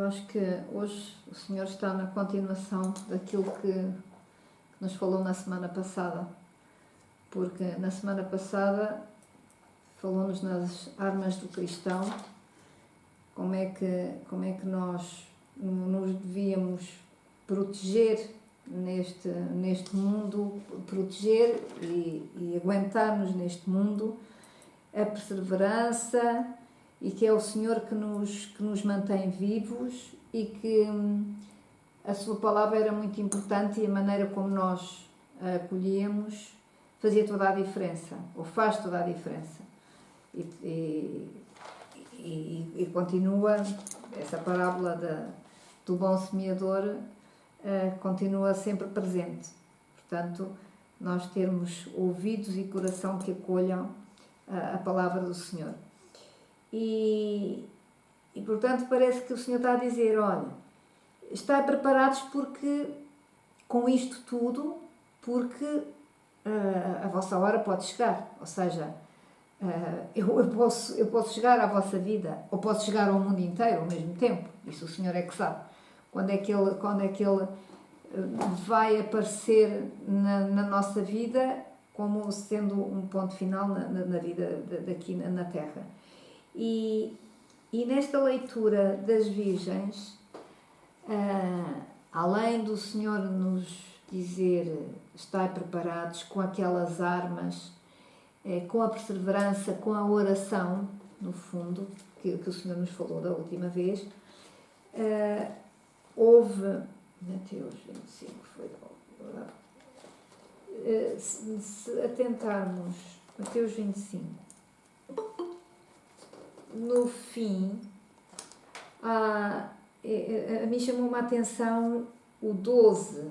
Eu acho que hoje o Senhor está na continuação daquilo que nos falou na semana passada, porque na semana passada falou-nos nas armas do cristão, como é que nós nos devíamos proteger neste mundo, proteger e aguentar-nos neste mundo, a perseverança, e que é o Senhor que nos mantém vivos, e que a sua palavra era muito importante, e a maneira como nós a acolhíamos fazia toda a diferença, ou faz toda a diferença. E continua essa parábola do bom semeador, continua sempre presente. Portanto, nós termos ouvidos e coração que acolham a palavra do Senhor. E portanto parece que o Senhor está a dizer, olha, está preparados porque com isto tudo, porque a vossa hora pode chegar, ou seja, eu posso chegar à vossa vida, ou posso chegar ao mundo inteiro ao mesmo tempo. Isso o Senhor é que sabe quando é que ele vai aparecer na nossa vida, como sendo um ponto final na vida daqui na Terra. E nesta leitura das Virgens, além do Senhor nos dizer, estai preparados com aquelas armas, com a perseverança, com a oração, no fundo, que o Senhor nos falou da última vez, houve, Mateus 25, foi lá, se atentarmos, Mateus 25, no fim, a mim chamou-me a atenção o 12,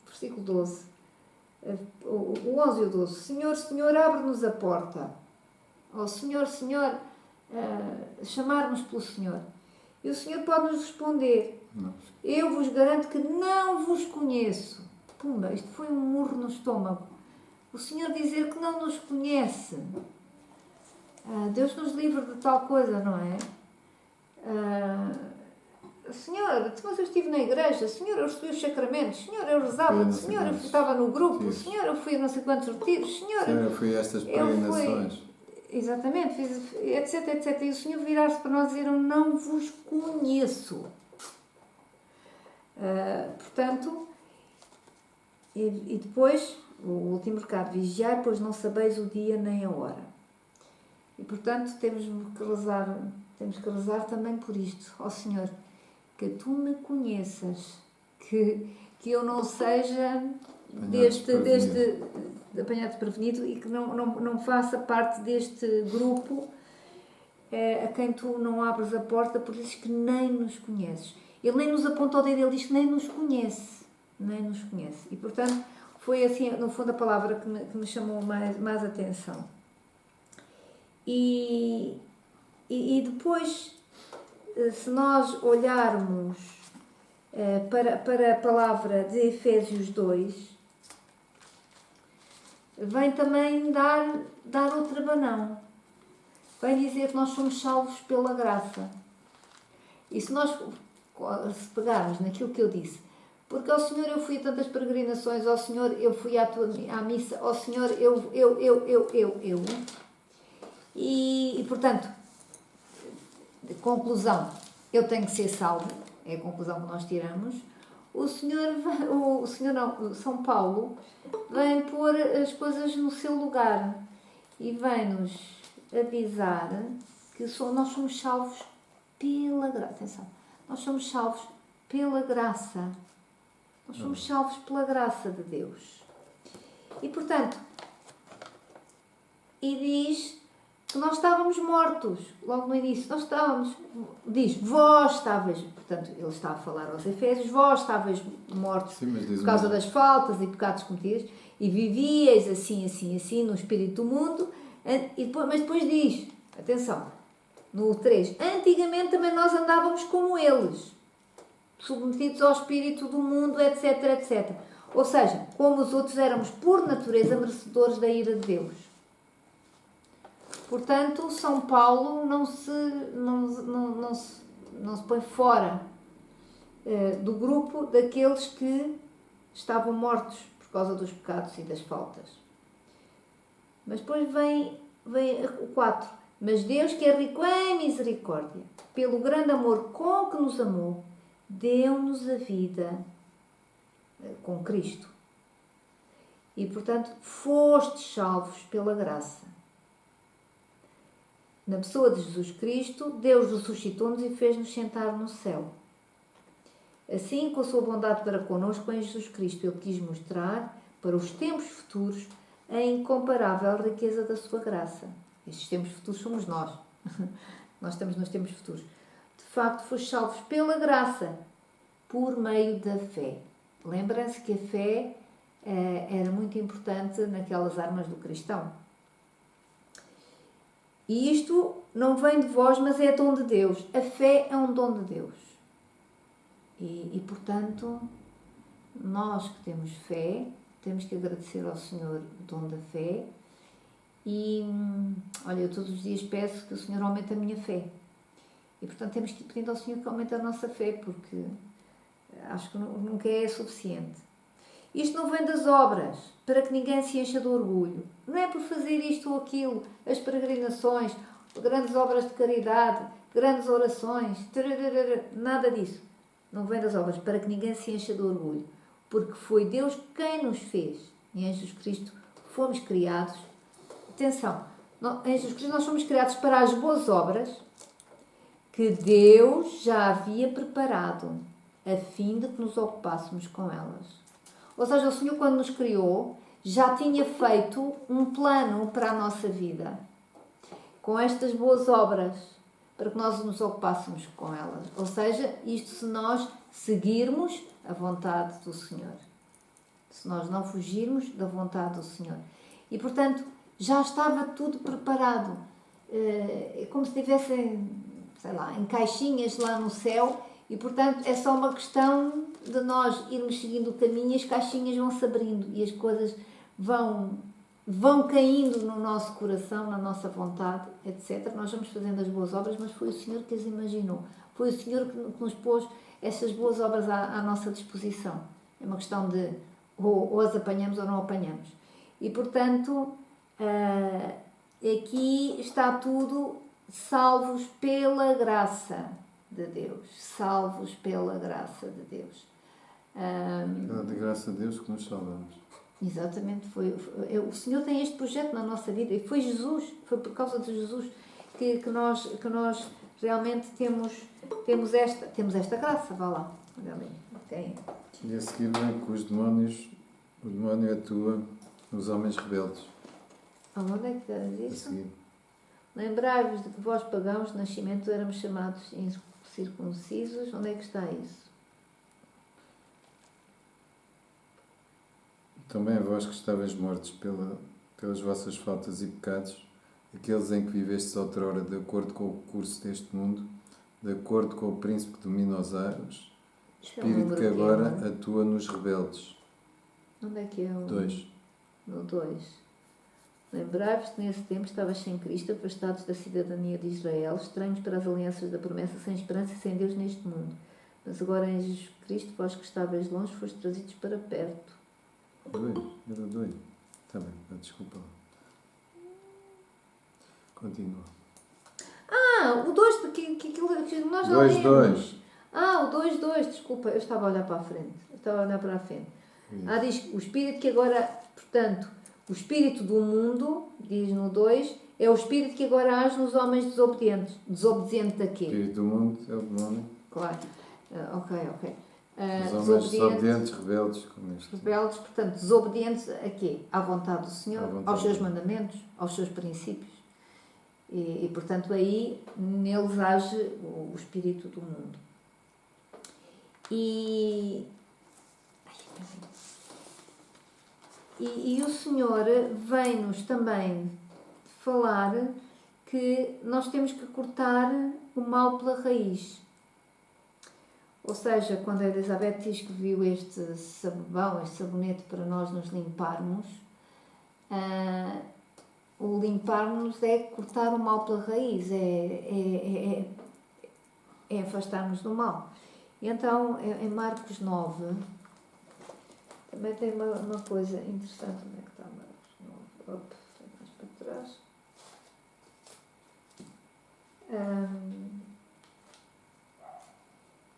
versículo 12, o 11 e o 12. Senhor, Senhor, abre-nos a porta. Oh, Senhor, Senhor, chamar-nos pelo Senhor. E o Senhor pode nos responder, eu vos garanto que não vos conheço. Pumba, isto foi um murro no estômago. O Senhor dizer que não nos conhece. Deus nos livre de tal coisa, não é? Senhor, mas eu estive na igreja. Senhor, eu recebi os sacramentos. Senhor, eu rezava. Senhor, eu estava no grupo. Fiz. Senhor, eu fui a não sei quantos retiros. Senhor, eu fui a estas peregrinações. Exatamente, fiz, etc, etc. E o Senhor virar-se para nós e dizer, eu não vos conheço. Portanto, e depois, o último recado, vigiai, pois não sabeis o dia nem a hora. E, portanto, temos que rezar também por isto. Ó Senhor, que Tu me conheças, que eu não seja apanhado prevenido e que não faça parte deste grupo a quem Tu não abres a porta, por isso que nem nos conheces. Ele nem nos apontou o dedo, ele diz que nem nos conhece. Nem nos conhece. E, portanto, foi assim, no fundo, a palavra que me chamou mais atenção. E depois, se nós olharmos para a palavra de Efésios 2, vem também dar outro abanão. Vem dizer que nós somos salvos pela graça. E se nós pegarmos naquilo que eu disse, porque ao Senhor eu fui a tantas peregrinações, ao Senhor eu fui à missa, ao Senhor eu. E, portanto, de conclusão, eu tenho que ser salvo, é a conclusão que nós tiramos. São Paulo vem pôr as coisas no seu lugar e vem-nos avisar que nós somos salvos pela graça. Atenção, nós somos salvos pela graça. Nós somos salvos pela graça de Deus. E, portanto, diz que nós estávamos mortos, logo no início, vós estáveis, portanto, ele está a falar aos Efésios, vós estáveis mortos. Sim, por causa das faltas e pecados cometidos, e vivíeis assim, no espírito do mundo, mas depois diz, atenção, no 3, antigamente também nós andávamos como eles, submetidos ao espírito do mundo, etc, etc. Ou seja, como os outros éramos por natureza merecedores da ira de Deus. Portanto, São Paulo não se não se põe fora do grupo daqueles que estavam mortos por causa dos pecados e das faltas. Mas depois vem o 4. Mas Deus, que é rico em misericórdia, pelo grande amor com que nos amou, deu-nos a vida com Cristo. E, portanto, fostes salvos pela graça. Na pessoa de Jesus Cristo, Deus ressuscitou-nos e fez-nos sentar no céu. Assim, com a sua bondade para connosco em Jesus Cristo, Ele quis mostrar para os tempos futuros a incomparável riqueza da sua graça. Estes tempos futuros somos nós. Nós estamos nos tempos futuros. De facto, fomos salvos pela graça, por meio da fé. Lembram-se que a fé era muito importante naquelas armas do cristão. E isto não vem de vós, mas é dom de Deus. A fé é um dom de Deus. E portanto, nós que temos fé, temos que agradecer ao Senhor o dom da fé. E, olha, eu todos os dias peço que o Senhor aumente a minha fé. E, portanto, temos que ir pedindo ao Senhor que aumente a nossa fé, porque acho que nunca é suficiente. Isto não vem das obras, para que ninguém se encha de orgulho. Não é por fazer isto ou aquilo, as peregrinações, grandes obras de caridade, grandes orações, nada disso. Não vem das obras, para que ninguém se encha de orgulho. Porque foi Deus quem nos fez. E em Jesus Cristo fomos criados. Atenção, em Jesus Cristo nós fomos criados para as boas obras que Deus já havia preparado, a fim de que nos ocupássemos com elas. Ou seja, o Senhor, quando nos criou, já tinha feito um plano para a nossa vida, com estas boas obras, para que nós nos ocupássemos com elas. Ou seja, isto se nós seguirmos a vontade do Senhor. Se nós não fugirmos da vontade do Senhor. E, portanto, já estava tudo preparado. É como se estivessem, sei lá, em caixinhas lá no céu. E, portanto, é só uma questão de nós irmos seguindo o caminho e as caixinhas vão se abrindo e as coisas vão caindo no nosso coração, na nossa vontade, etc. Nós vamos fazendo as boas obras, mas foi o Senhor que as imaginou. Foi o Senhor que nos pôs essas boas obras à nossa disposição. É uma questão de ou as apanhamos ou não apanhamos. E, portanto, aqui está tudo salvos pela graça de Deus. Salvos pela graça de Deus. É de graça a Deus que nos salvamos. Exatamente. O Senhor tem este projeto na nossa vida e foi Jesus, foi por causa de Jesus que nós realmente temos esta graça, vá lá. Realmente. E a seguir vem que o demónio atua nos homens rebeldes. Aonde é que diz isso? A seguir. Lembrai-vos de que vós pagãos de nascimento éramos chamados incircuncisos. Onde é que está isso? Também vós que estáveis mortos pelas vossas faltas e pecados, aqueles em que vivestes outrora de acordo com o curso deste mundo, de acordo com o príncipe que domina os ares, espírito que agora atua nos rebeldes. Onde é que é o... 2. No 2. Lembrai-vos que nesse tempo estavas sem Cristo, afastados da cidadania de Israel, estranhos para as alianças da promessa, sem esperança e sem Deus neste mundo. Mas agora em Jesus Cristo, vós que estavais longe, foste trazidos para perto. 2. Era 2. Está bem, desculpa. Continua. O 2, porque nós já lemos. 2. O 2, desculpa, eu estava a olhar para a frente. Diz o Espírito que agora, portanto, o Espírito do mundo, diz no 2, é o Espírito que agora age nos homens desobedientes. Desobediente a quê? O Espírito do mundo é o demónio. Claro. Ok. Os homens desobedientes, rebeldes, como este. Rebeldes, portanto, desobedientes a quê? À vontade do Senhor, aos seus mandamentos, aos seus princípios. E, portanto, aí neles age o Espírito do mundo. E o Senhor vem-nos também falar que nós temos que cortar o mal pela raiz. Ou seja, quando a Elizabeth diz que viu este sabão, este sabonete para nós nos limparmos, o limparmos é cortar o mal pela raiz, é afastar-nos do mal. E então, em Marcos 9, também tem uma coisa interessante. Onde é que está Marcos 9? Opa, mais para trás.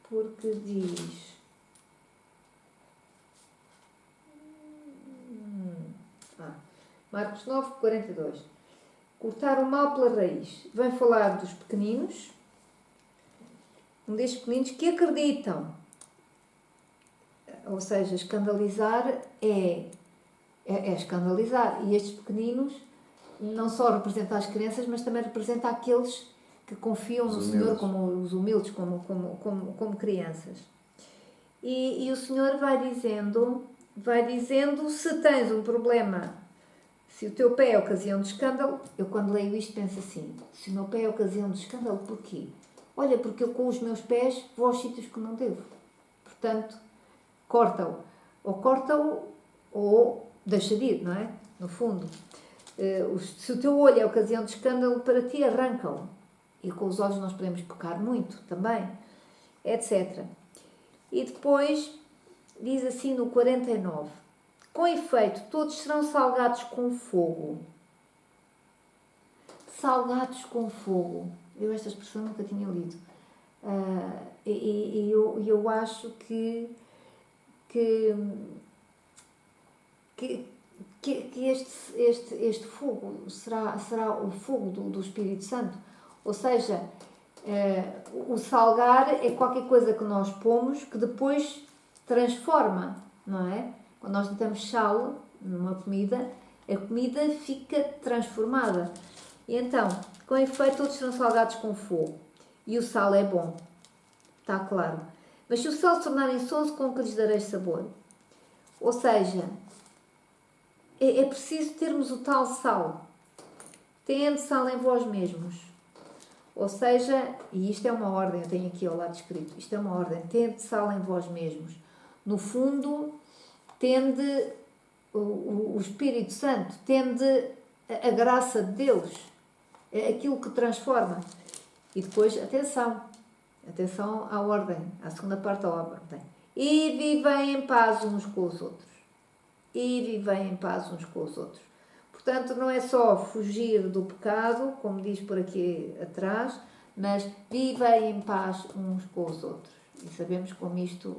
Porque diz... Marcos 9, 42. Cortar o mal pela raiz. Vem falar dos pequeninos, um destes pequeninos que acreditam. Ou seja, escandalizar é escandalizar. E estes pequeninos não só representam as crianças, mas também representam aqueles que confiam no Senhor, como os humildes, como crianças. E o Senhor vai dizendo, se tens um problema, se o teu pé é ocasião de escândalo, eu quando leio isto penso assim, se o meu pé é ocasião de escândalo, porquê? Olha, porque eu com os meus pés vou aos sítios que não devo. Portanto, corta-o. Ou deixa de ir, não é? No fundo. Se o teu olho é ocasião de escândalo para ti, arranca-o. E com os olhos nós podemos pecar muito também, etc. E depois, diz assim no 49, com efeito, todos serão salgados com fogo. Salgados com fogo. Eu esta expressão nunca tinha lido. Eu acho que este fogo será o fogo do Espírito Santo. Ou seja, o salgar é qualquer coisa que nós pomos que depois transforma, não é? Quando nós metemos sal numa comida, a comida fica transformada. E então, com efeito, todos serão salgados com fogo. E o sal é bom, está claro. Mas se o sal se tornar insosso, com que lhes dareis sabor? Ou seja, é preciso termos o tal sal. Tende sal em vós mesmos. Ou seja, e isto é uma ordem, eu tenho aqui ao lado escrito, isto é uma ordem, tende sal em vós mesmos. No fundo, tende o Espírito Santo, tende a graça de Deus, é aquilo que transforma. E depois, atenção à ordem, à segunda parte da ordem. E vivem em paz uns com os outros. Portanto, não é só fugir do pecado, como diz por aqui atrás, mas vivem em paz uns com os outros. E sabemos como isto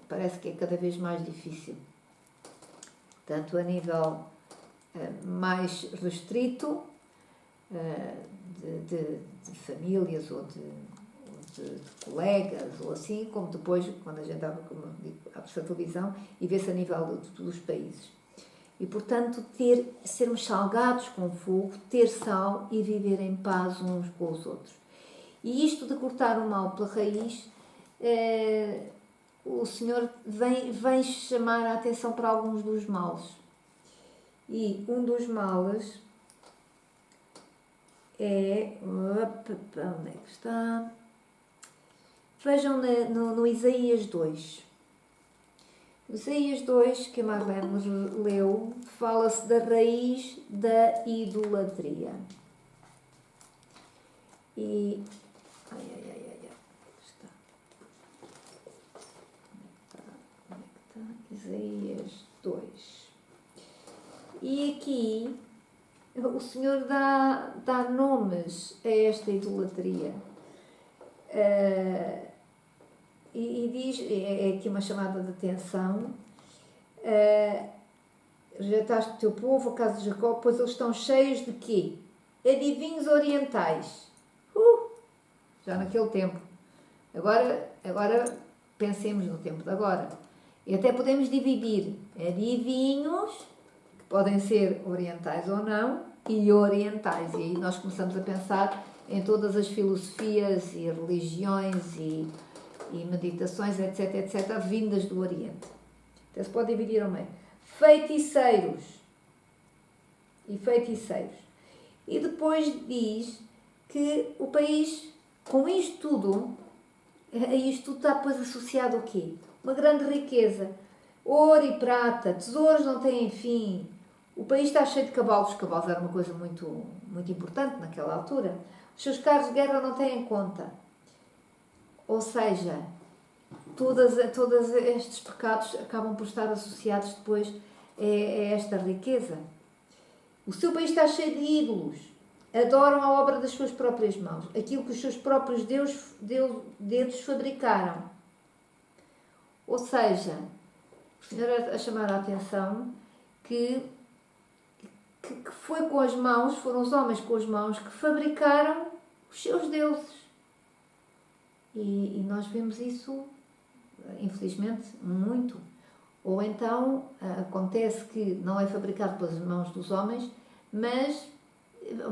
parece que é cada vez mais difícil. Tanto a nível mais restrito, de famílias ou de colegas, ou assim, como depois, quando a gente estava, como digo, a televisão, e vê-se a nível dos países. E, portanto, sermos salgados com fogo, ter sal e viver em paz uns com os outros. E isto de cortar o mal pela raiz, o Senhor vem chamar a atenção para alguns dos males. E um dos males é... Onde é que está? Vejam no Isaías 2. Isaías 2, que a Marlene leu, fala-se da raiz da idolatria. E... Onde é que está? Isaías 2. E aqui o Senhor dá nomes a esta idolatria. E diz, é aqui uma chamada de atenção, rejeitaste o teu povo, a casa de Jacó, pois eles estão cheios de quê? Adivinhos orientais. Já naquele tempo. Agora pensemos no tempo de agora. E até podemos dividir adivinhos, que podem ser orientais ou não, e orientais. E aí nós começamos a pensar em todas as filosofias e religiões e meditações, etc, vindas do Oriente. Então se pode dividir ao meio. Feiticeiros. E depois diz que o país, com isto tudo está depois associado ao quê? Uma grande riqueza. Ouro e prata, tesouros não têm fim. O país está cheio de cavalos. Os cavalos eram uma coisa muito, muito importante naquela altura. Os seus carros de guerra não têm conta. Ou seja, todos estes pecados acabam por estar associados depois a esta riqueza. O seu país está cheio de ídolos. Adoram a obra das suas próprias mãos, aquilo que os seus próprios dedos fabricaram. Ou seja, o Senhor a chamar a atenção que foi com as mãos, foram os homens com as mãos que fabricaram os seus deuses. E nós vemos isso, infelizmente, muito. Ou então acontece que não é fabricado pelas mãos dos homens, mas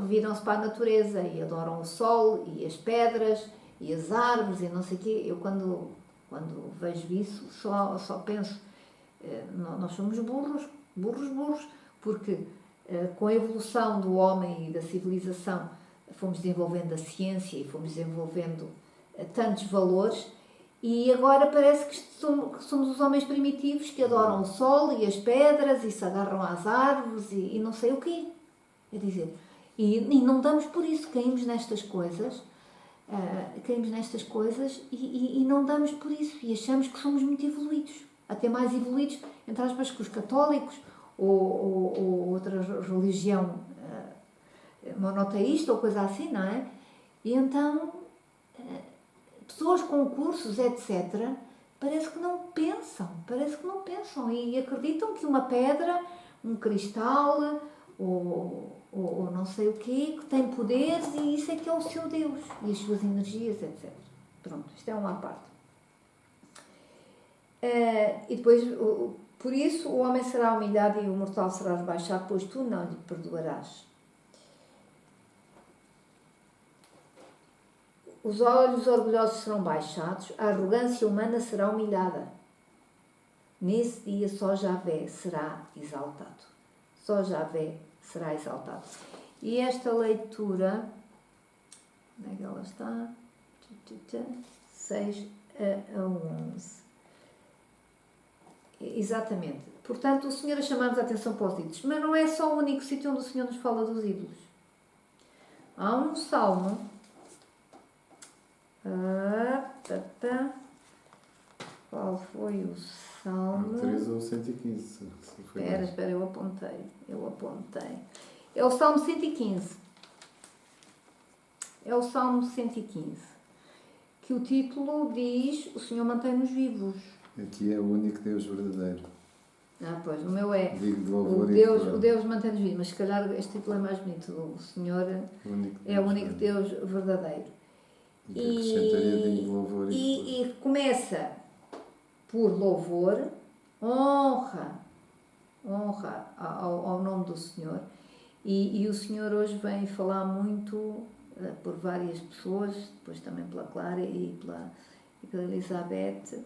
viram-se para a natureza e adoram o sol e as pedras e as árvores e não sei o quê. Eu quando vejo isso só penso, nós somos burros, porque com a evolução do homem e da civilização fomos desenvolvendo a ciência e fomos desenvolvendo tantos valores, e agora parece que somos os homens primitivos que adoram o sol e as pedras e se agarram às árvores e não sei o quê. Quer dizer, e não damos por isso, caímos nestas coisas e não damos por isso e achamos que somos muito evoluídos, até mais evoluídos, entre aspas, que os católicos ou outra religião monoteísta ou coisa assim, não é? E então pessoas com cursos, etc., parece que não pensam e acreditam que uma pedra, um cristal ou não sei o quê, que tem poderes e isso é que é o seu Deus e as suas energias, etc. Pronto, isto é uma parte. E depois, por isso, o homem será humilhado e o mortal será rebaixado, pois tu não lhe perdoarás. Os olhos orgulhosos serão baixados, a arrogância humana será humilhada. Nesse dia só Javé será exaltado. Só Javé será exaltado. E esta leitura, onde é que ela está? 6 a 11. Exatamente. Portanto, o Senhor a chamar-nos a atenção para os ídolos. Mas não é só o único sítio onde o Senhor nos fala dos ídolos. Há um salmo. Qual foi o salmo? 3 ou 115. Espera, eu apontei. É o Salmo 115. É o Salmo 115. Que o título diz: O Senhor mantém-nos vivos. Aqui é o único Deus verdadeiro. Pois, o meu é o Deus mantém-nos vivos, mas se calhar este título é mais bonito. O Senhor é o único Deus verdadeiro. E começa por louvor, honra ao nome do Senhor. E o Senhor hoje vem falar muito por várias pessoas, depois também pela Clara e pela Elizabeth,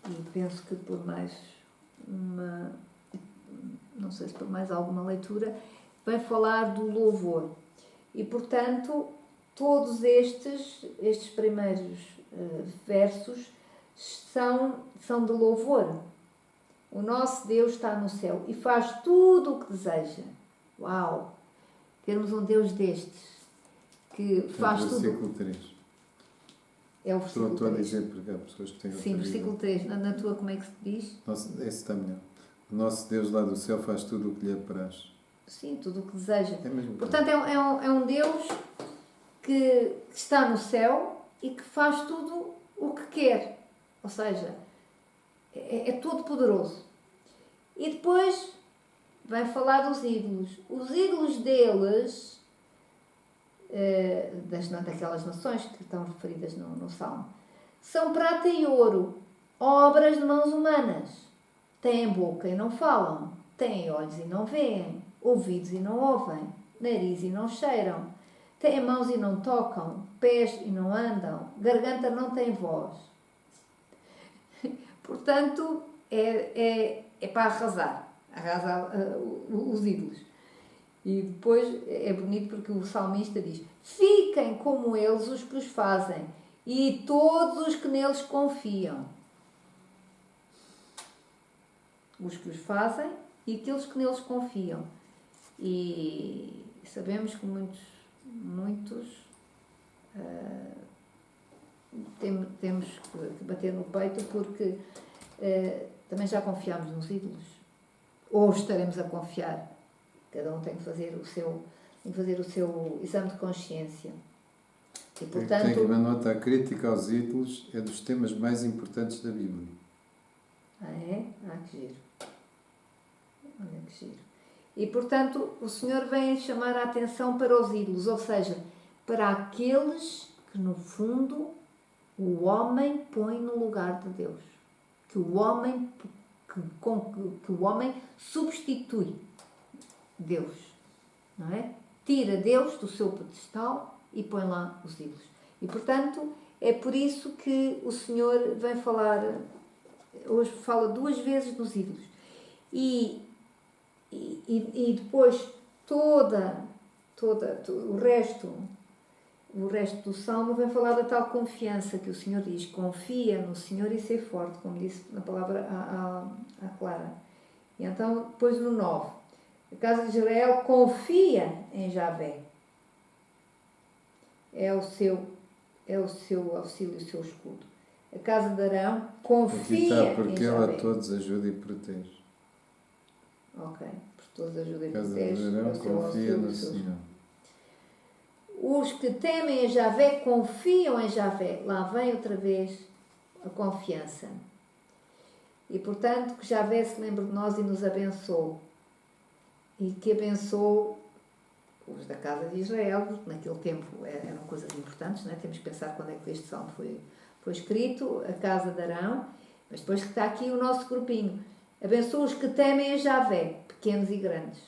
e penso que por mais não sei se por mais alguma leitura, vem falar do louvor. E portanto, todos estes primeiros versos são de louvor. O nosso Deus está no céu e faz tudo o que deseja. Uau! Termos um Deus destes que faz tudo. Versículo 3. É o versículo 3. Estou a dizer porque há pessoas que têm outra Sim, versículo 3. Na tua, como é que se diz? Esse está melhor. O nosso Deus lá do céu faz tudo o que lhe apraz. Sim, tudo o que deseja. É mesmo. Portanto, é um Deus que está no céu e que faz tudo o que quer. Ou seja, é todo poderoso. E depois vem falar dos ídolos. Os ídolos deles, daquelas nações que estão referidas no Salmo, são prata e ouro, obras de mãos humanas. Têm boca e não falam, têm olhos e não veem, ouvidos e não ouvem, nariz e não cheiram, têm mãos e não tocam, pés e não andam, garganta não tem voz. Portanto, é para arrasar os ídolos. E depois é bonito porque o salmista diz: fiquem como eles os que os fazem e todos os que neles confiam. Os que os fazem e aqueles que neles confiam. E sabemos que muitos temos que bater no peito porque também já confiámos nos ídolos. Ou estaremos a confiar. Cada um tem que fazer o seu exame de consciência. E, portanto, tenho uma nota: a crítica aos ídolos é dos temas mais importantes da Bíblia. Ah, é? Ah, que giro. Olha que giro. E, portanto, o Senhor vem chamar a atenção para os ídolos, ou seja, para aqueles que, no fundo, o homem põe no lugar de Deus. Que o homem substitui Deus. Não é? Tira Deus do seu pedestal e põe lá os ídolos. E, portanto, é por isso que o Senhor vem falar, hoje fala 2 vezes dos ídolos. E depois o resto do Salmo vem falar da tal confiança que o Senhor diz: confia no Senhor e ser forte, como disse na palavra à Clara. E então, depois no 9, a casa de Israel confia em Javé. É o seu auxílio, o seu escudo. A casa de Arão confia em porque Javé. ela a todos ajuda e protege. Ok, por todos ajuda e A casa protege. de Arão confia no Senhor. Os que temem a Javé confiam em Javé. Lá vem outra vez a confiança. E, portanto, que Javé se lembre de nós e nos abençoe. E que abençoe os da casa de Israel, porque naquele tempo eram coisas importantes, não é? Temos que pensar quando é que este salmo foi escrito, a casa de Arão, mas depois que está aqui o nosso grupinho. Abençoa os que temem a Javé, pequenos e grandes.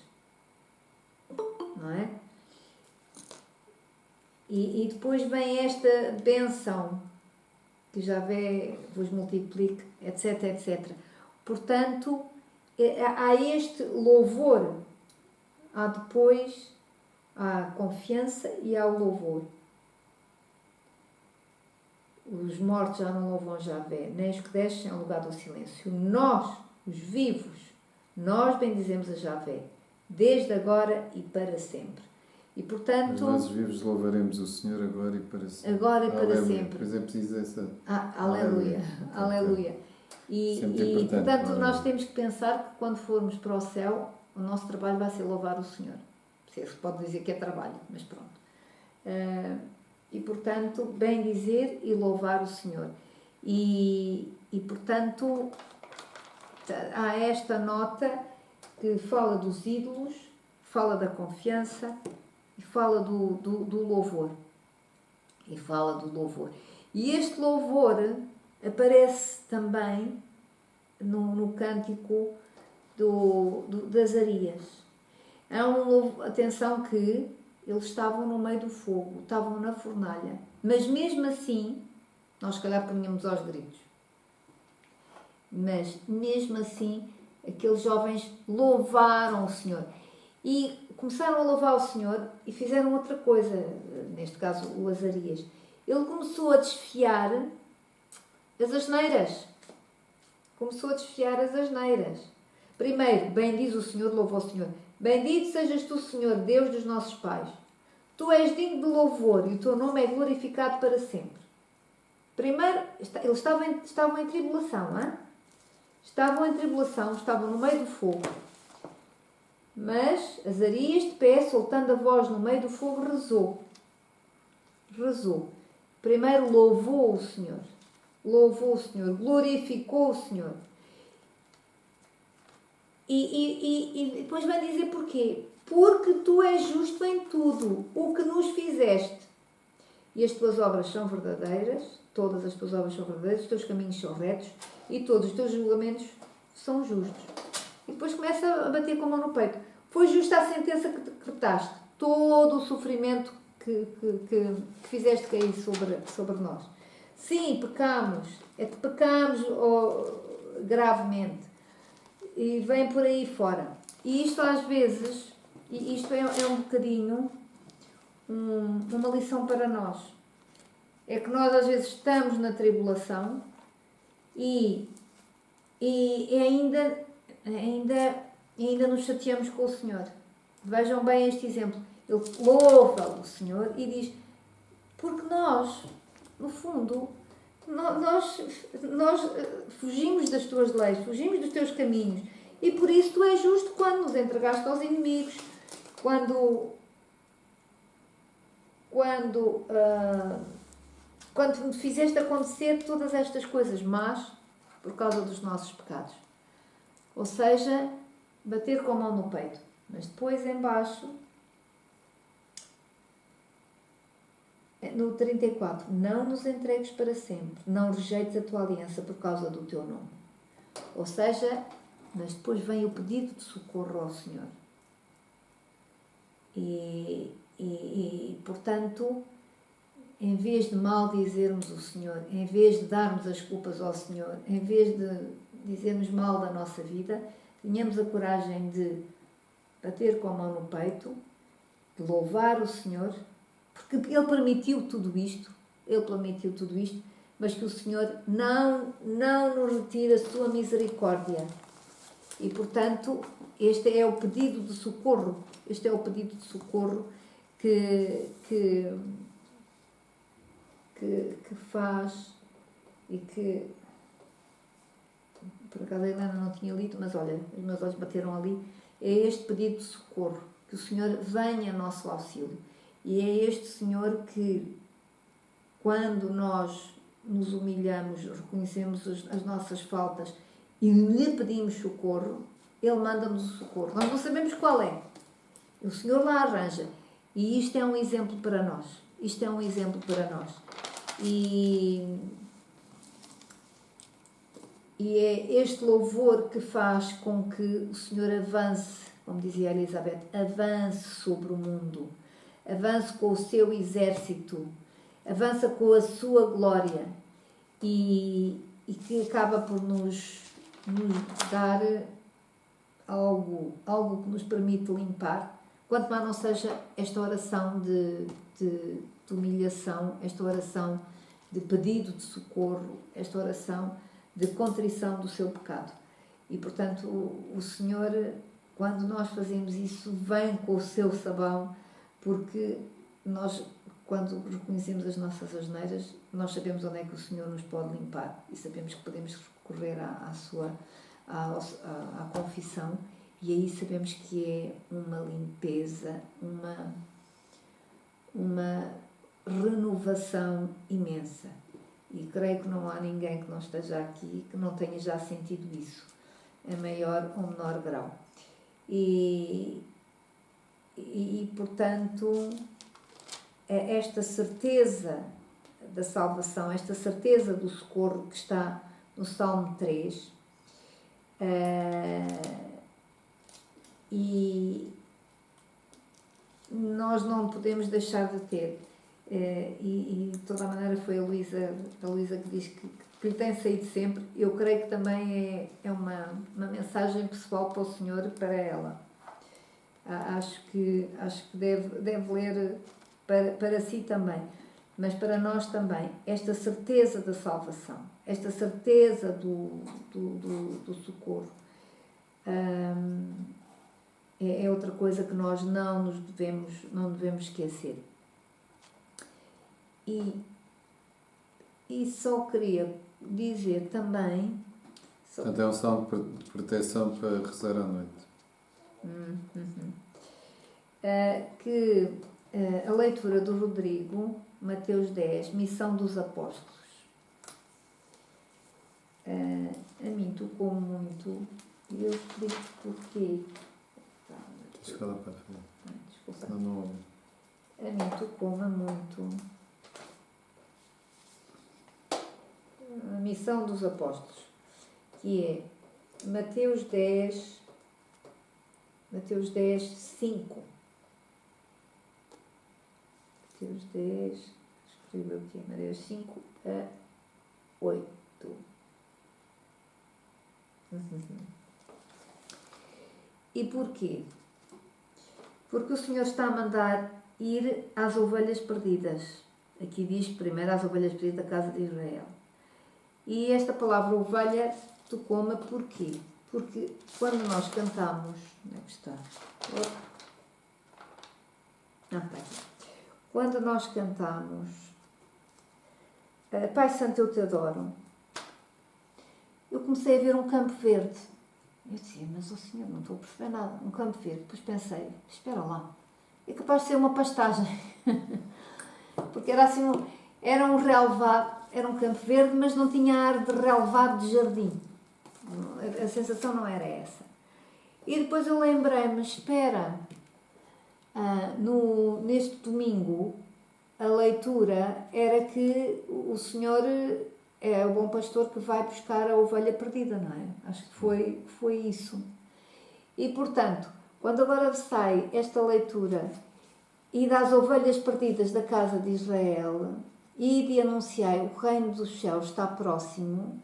Não é? E depois vem esta bênção, que Javé vos multiplique, etc, etc. Portanto, há este louvor, há depois a confiança e há o louvor. Os mortos já não louvam Javé, nem os que descem ao lugar do silêncio. Nós, os vivos, nós bendizemos a Javé, desde agora e para sempre. E, portanto, nós vivos louvaremos o Senhor agora e para sempre. Agora e para aleluia. sempre. Por exemplo, preciso dessa. Aleluia. Aleluia. E portanto, nós temos que pensar que quando formos para o céu, o nosso trabalho vai ser louvar o Senhor. Se pode dizer que é trabalho, mas pronto. E, portanto, bem dizer e louvar o Senhor. E portanto, há esta nota que fala dos ídolos, fala da confiança e fala do louvor. E fala do louvor. E este louvor aparece também no cântico de Azarias. Há atenção que eles estavam no meio do fogo, estavam na fornalha. Mas mesmo assim, nós se calhar punhamos aos gritos. Mas mesmo assim, aqueles jovens louvaram o Senhor. E começaram a louvar o Senhor e fizeram outra coisa, neste caso o Azarias. Ele começou a desfiar as asneiras. Começou a desfiar as asneiras. Primeiro, bendiz o Senhor, louva o Senhor. Bendito sejas tu, Senhor, Deus dos nossos pais. Tu és digno de louvor e o teu nome é glorificado para sempre. Primeiro, eles estavam em tribulação, hein? Estavam em tribulação, estavam no meio do fogo. Mas Azarias, de pé, soltando a voz no meio do fogo, rezou. Primeiro louvou o Senhor. Louvou o Senhor, glorificou o Senhor. E depois vai dizer porquê. Porque tu és justo em tudo o que nos fizeste. E as tuas obras são verdadeiras, todas as tuas obras são verdadeiras, os teus caminhos são retos e todos os teus julgamentos são justos. E depois começa a bater com a mão no peito. Foi justa a sentença que decretaste, todo o sofrimento que fizeste cair sobre nós. Sim, pecamos, gravemente. E vem por aí fora. E isto às vezes, isto é um bocadinho uma lição para nós. É que nós às vezes estamos na tribulação e ainda nos chateamos com o Senhor. Vejam bem este exemplo. Ele louva o Senhor e diz, porque nós, no fundo, nós fugimos das tuas leis, fugimos dos teus caminhos. E por isso tu és justo quando nos entregaste aos inimigos, quando me fizeste acontecer todas estas coisas más por causa dos nossos pecados. Ou seja, bater com a mão no peito. Mas depois, em baixo, no 34, não nos entregues para sempre, não rejeites a tua aliança por causa do teu nome. Ou seja, mas depois vem o pedido de socorro ao Senhor. E portanto, em vez de maldizermos o Senhor, em vez de darmos as culpas ao Senhor, em vez de dizermos mal da nossa vida, tenhamos a coragem de bater com a mão no peito, de louvar o Senhor, porque Ele permitiu tudo isto, mas que o Senhor não nos retire a sua misericórdia. E, portanto, este é o pedido de socorro, que faz e que, por acaso a Helena não tinha lido, mas olha, os meus olhos bateram ali, é este pedido de socorro, que o Senhor venha ao nosso auxílio. E é este Senhor que, quando nós nos humilhamos, reconhecemos as nossas faltas e lhe pedimos socorro, Ele manda-nos o socorro. Nós não sabemos qual é. O Senhor lá arranja. E isto é um exemplo para nós. E é este louvor que faz com que o Senhor avance, como dizia a Elizabeth, avance sobre o mundo, avance com o seu exército, avança com a sua glória e que acaba por nos dar algo que nos permite limpar, quanto mais não seja esta oração de humilhação, esta oração de pedido de socorro, esta oração de contrição do seu pecado. E, portanto, o Senhor, quando nós fazemos isso, vem com o seu sabão, porque nós, quando reconhecemos as nossas asneiras, nós sabemos onde é que o Senhor nos pode limpar e sabemos que podemos recorrer à confissão, e aí sabemos que é uma limpeza, uma renovação imensa. E creio que não há ninguém que não esteja aqui que não tenha já sentido isso, em maior ou menor grau. E portanto, esta certeza da salvação, esta certeza do socorro que está no Salmo 3, e nós não podemos deixar de ter. E de toda a maneira foi a Luísa que diz que lhe tem saído sempre. Eu creio que também é uma mensagem pessoal para o Senhor e para ela. Acho que deve ler para si também, mas para nós também, esta certeza da salvação, esta certeza do socorro, é outra coisa que nós não devemos esquecer. E só queria dizer também... Portanto, é um salmo de proteção para rezar à noite. Que a leitura do Rodrigo, Mateus 10, Missão dos Apóstolos, a mim tocou muito, e eu explico porquê. Desculpa. Não. A mim tocou-me muito a Missão dos Apóstolos, que é Mateus 10, 5. Mateus 10, escreveu aqui, Mateus 5 a 8. E porquê? Porque o Senhor está a mandar ir às ovelhas perdidas. Aqui diz primeiro às ovelhas perdidas da casa de Israel. E esta palavra ovelha tocou-me porquê? Porque quando nós cantamos... Onde é que está? Quando nós cantamos Pai Santo, eu te adoro. Eu comecei a ver um campo verde. Eu dizia, mas o senhor, não estou a perceber nada. Um campo verde. Depois pensei, espera lá, é capaz de ser uma pastagem. Porque era assim, era um relevado, era um campo verde, mas não tinha ar de relevado de jardim. A sensação não era essa. E depois eu lembrei-me, espera, neste domingo, a leitura era que o Senhor é o bom pastor que vai buscar a ovelha perdida, não é? Acho que foi isso. E, portanto, quando agora sai esta leitura e das ovelhas perdidas da casa de Israel e de anunciar o reino dos céus está próximo,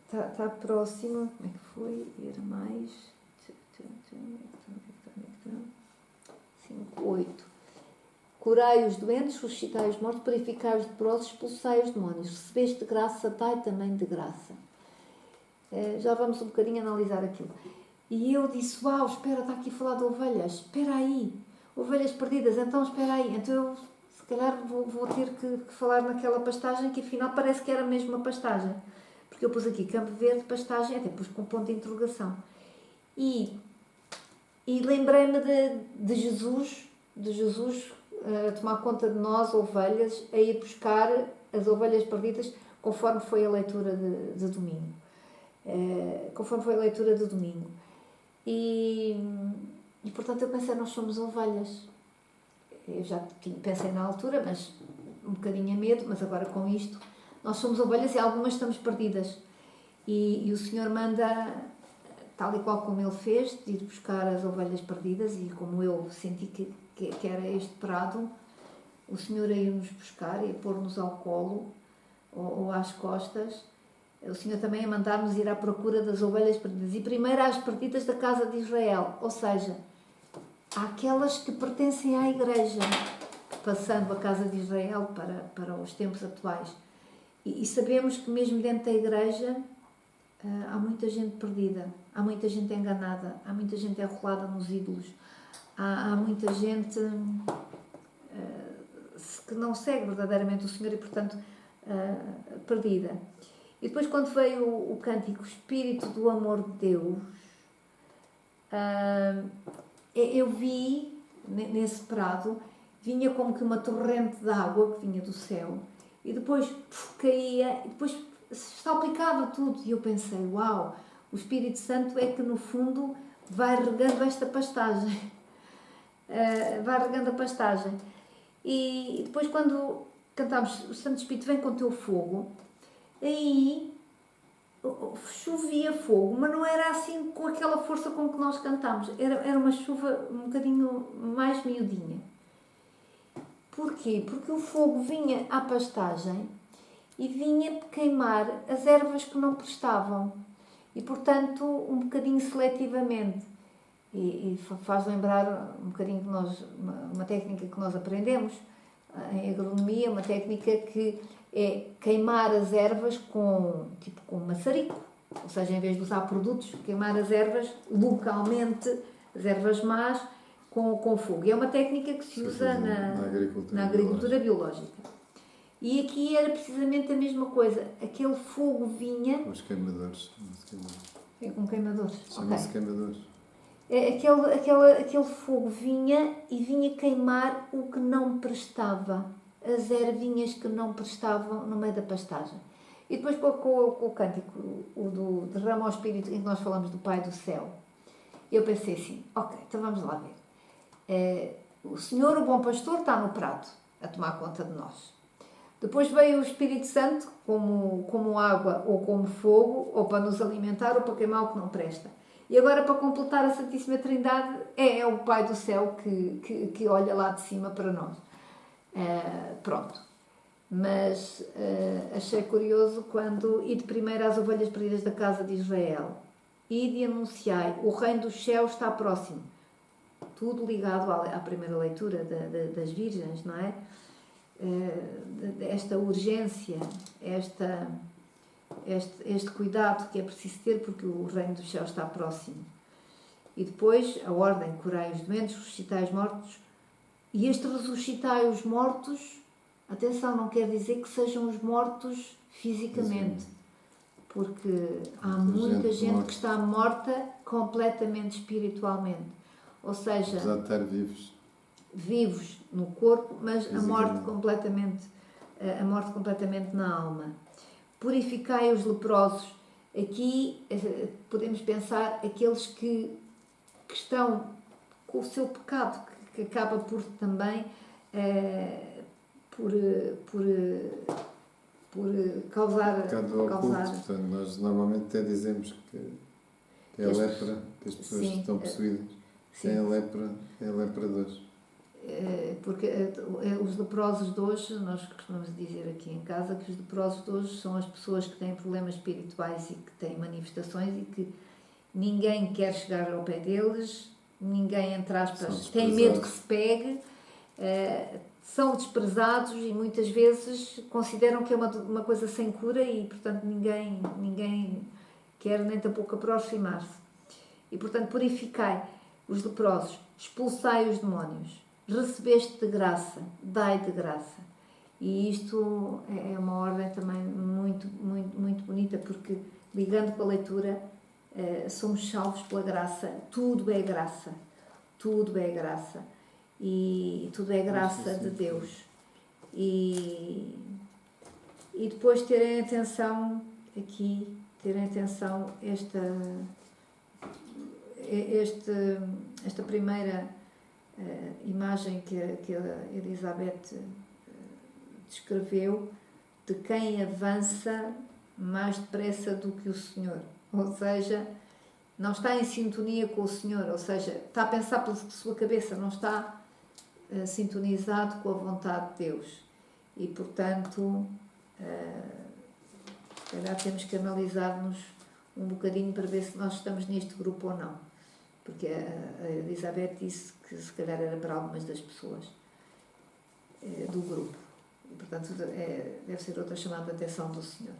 está próximo, como é que foi? Era mais 5, 8. Curai os doentes, ressuscitai os mortos, purificai os leprosos, expulsai os demónios. Recebeste de graça, dai também de graça. Já vamos um bocadinho analisar aquilo. E eu disse, uau, espera, está aqui a falar de ovelhas. Espera aí, ovelhas perdidas, então espera aí. Então eu, se calhar, vou ter que falar naquela pastagem, que afinal parece que era mesmo uma pastagem. Porque eu pus aqui Campo Verde, pastagem, até pus com ponto de interrogação. E lembrei-me de Jesus a tomar conta de nós, ovelhas, a ir buscar as ovelhas perdidas, conforme foi a leitura de domingo. Conforme foi a leitura de domingo. E portanto eu pensei, nós somos ovelhas. Eu já pensei na altura, mas um bocadinho a medo, mas agora com isto, nós somos ovelhas e algumas estamos perdidas. E o Senhor manda, tal e qual como Ele fez, de ir buscar as ovelhas perdidas, e como eu senti que era este prado, o Senhor ia nos buscar e pôr-nos ao colo ou às costas. O Senhor também a mandar-nos ir à procura das ovelhas perdidas. E primeiro às perdidas da casa de Israel, ou seja, àquelas que pertencem à Igreja, passando a casa de Israel para os tempos atuais. E sabemos que mesmo dentro da Igreja há muita gente perdida, há muita gente enganada, há muita gente enrolada nos ídolos, há muita gente que não segue verdadeiramente o Senhor e, portanto, perdida. E depois, quando veio o cântico Espírito do Amor de Deus, eu vi nesse prado, vinha como que uma torrente de água que vinha do céu, e depois caía, e depois salpicava tudo. E eu pensei, uau, o Espírito Santo é que no fundo vai regando esta pastagem. Vai regando a pastagem. E depois, quando cantámos o Santo Espírito vem com o teu fogo, aí chovia fogo, mas não era assim com aquela força com que nós cantámos. Era uma chuva um bocadinho mais miudinha. Porquê? Porque o fogo vinha à pastagem e vinha queimar as ervas que não prestavam. E, portanto, um bocadinho seletivamente. E faz lembrar um bocadinho uma técnica que nós aprendemos em agronomia, uma técnica que é queimar as ervas com maçarico, ou seja, em vez de usar produtos, queimar as ervas localmente, as ervas más, com fogo. E é uma técnica que se usa na agricultura biológica. E aqui era precisamente a mesma coisa, aquele fogo vinha... Os queimadores. É com queimadores. Chama-se queimadores. Aquele fogo vinha e vinha queimar o que não prestava, as ervinhas que não prestavam no meio da pastagem. E depois com o cântico, o do derrama ao Espírito, em que nós falamos do Pai do Céu, eu pensei assim, ok, então vamos lá ver. O Senhor, o bom pastor, está no prato a tomar conta de nós. Depois veio o Espírito Santo como água ou como fogo, ou para nos alimentar ou para queimar o que não presta. E agora, para completar a Santíssima Trindade, é o Pai do Céu que olha lá de cima para nós. Pronto. Mas achei curioso quando, e de primeiro às ovelhas perdidas da casa de Israel, e de anunciai, o reino dos céus está próximo. Tudo ligado à primeira leitura das virgens, não é? Esta urgência, este cuidado que é preciso ter porque o reino dos céus está próximo. E depois a ordem, curai os doentes, ressuscitai os mortos, E este ressuscitai os mortos, atenção, não quer dizer que sejam os mortos fisicamente, porque há muita gente que está morta completamente espiritualmente. Ou seja, apesar de estar vivos. Vivos no corpo, mas a morte completamente na alma. Purificai os leprosos. Aqui podemos pensar aqueles que estão com o seu pecado, que acaba por também por causar... Pecado oculto, portanto, nós normalmente até dizemos que é a lepra, que as pessoas estão possuídas. Sim. É a lepra de hoje. Porque os leprosos de hoje, nós costumamos dizer aqui em casa que os leprosos de hoje são as pessoas que têm problemas espirituais e que têm manifestações e que ninguém quer chegar ao pé deles, ninguém, entre aspas, tem medo que se pegue, são desprezados e muitas vezes consideram que é uma coisa sem cura e, portanto, ninguém quer nem tampouco aproximar-se. E, portanto, purificai os leprosos, expulsai os demónios, recebeste de graça, dai de graça. E isto é uma ordem também muito, muito, muito bonita, porque, ligando com a leitura, somos salvos pela graça. Tudo é graça. Tudo é graça. E tudo é graça de Deus. E depois terem atenção aqui, esta primeira imagem que a Elizabeth descreveu, de quem avança mais depressa do que o Senhor. Ou seja, não está em sintonia com o Senhor, ou seja, está a pensar pela sua cabeça, não está sintonizado com a vontade de Deus. E, portanto, se calhar temos que analisar-nos um bocadinho para ver se nós estamos neste grupo ou não. Porque a Elizabeth disse que se calhar era para algumas das pessoas do grupo. E, portanto, deve ser outra chamada de atenção do Senhor.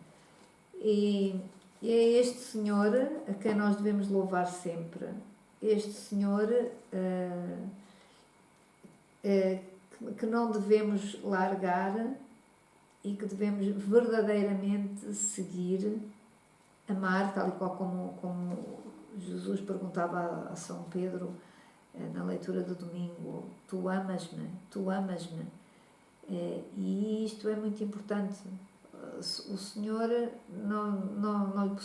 E é este Senhor a quem nós devemos louvar sempre. Este Senhor que não devemos largar e que devemos verdadeiramente seguir, amar, tal e qual como Jesus perguntava a São Pedro na leitura do domingo: tu amas-me? Tu amas-me? E isto é muito importante. O Senhor não lhe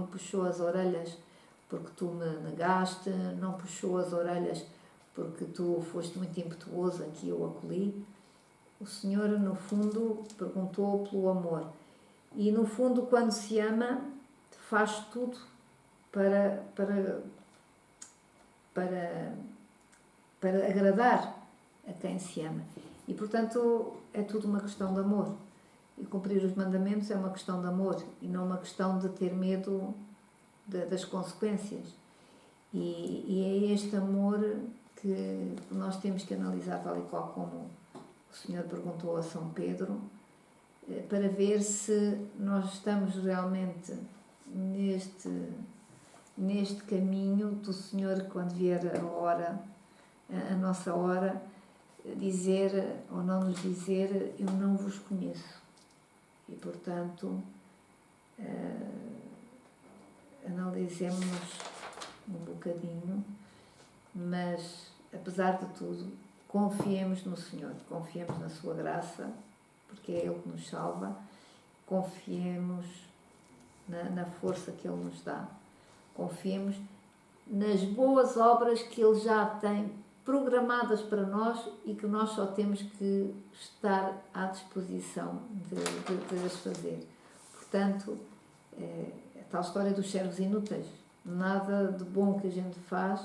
puxou as orelhas porque tu me negaste, não puxou as orelhas porque tu foste muito impetuoso aqui ou acolhi. O Senhor, no fundo, perguntou pelo amor. E, no fundo, quando se ama, faz tudo para agradar a quem se ama. E, portanto, é tudo uma questão de amor. E cumprir os mandamentos é uma questão de amor e não uma questão de ter medo das consequências. E é este amor que nós temos que analisar, tal e qual como o Senhor perguntou a São Pedro, para ver se nós estamos realmente neste caminho do Senhor, quando vier a nossa hora, dizer ou não nos dizer: eu não vos conheço. E, portanto, analisemos-nos um bocadinho, mas, apesar de tudo, confiemos no Senhor, confiemos na sua graça, porque é Ele que nos salva, confiemos na força que Ele nos dá, confiemos nas boas obras que Ele já tem programadas para nós e que nós só temos que estar à disposição de as fazer. Portanto, a tal história dos servos inúteis, nada de bom que a gente faz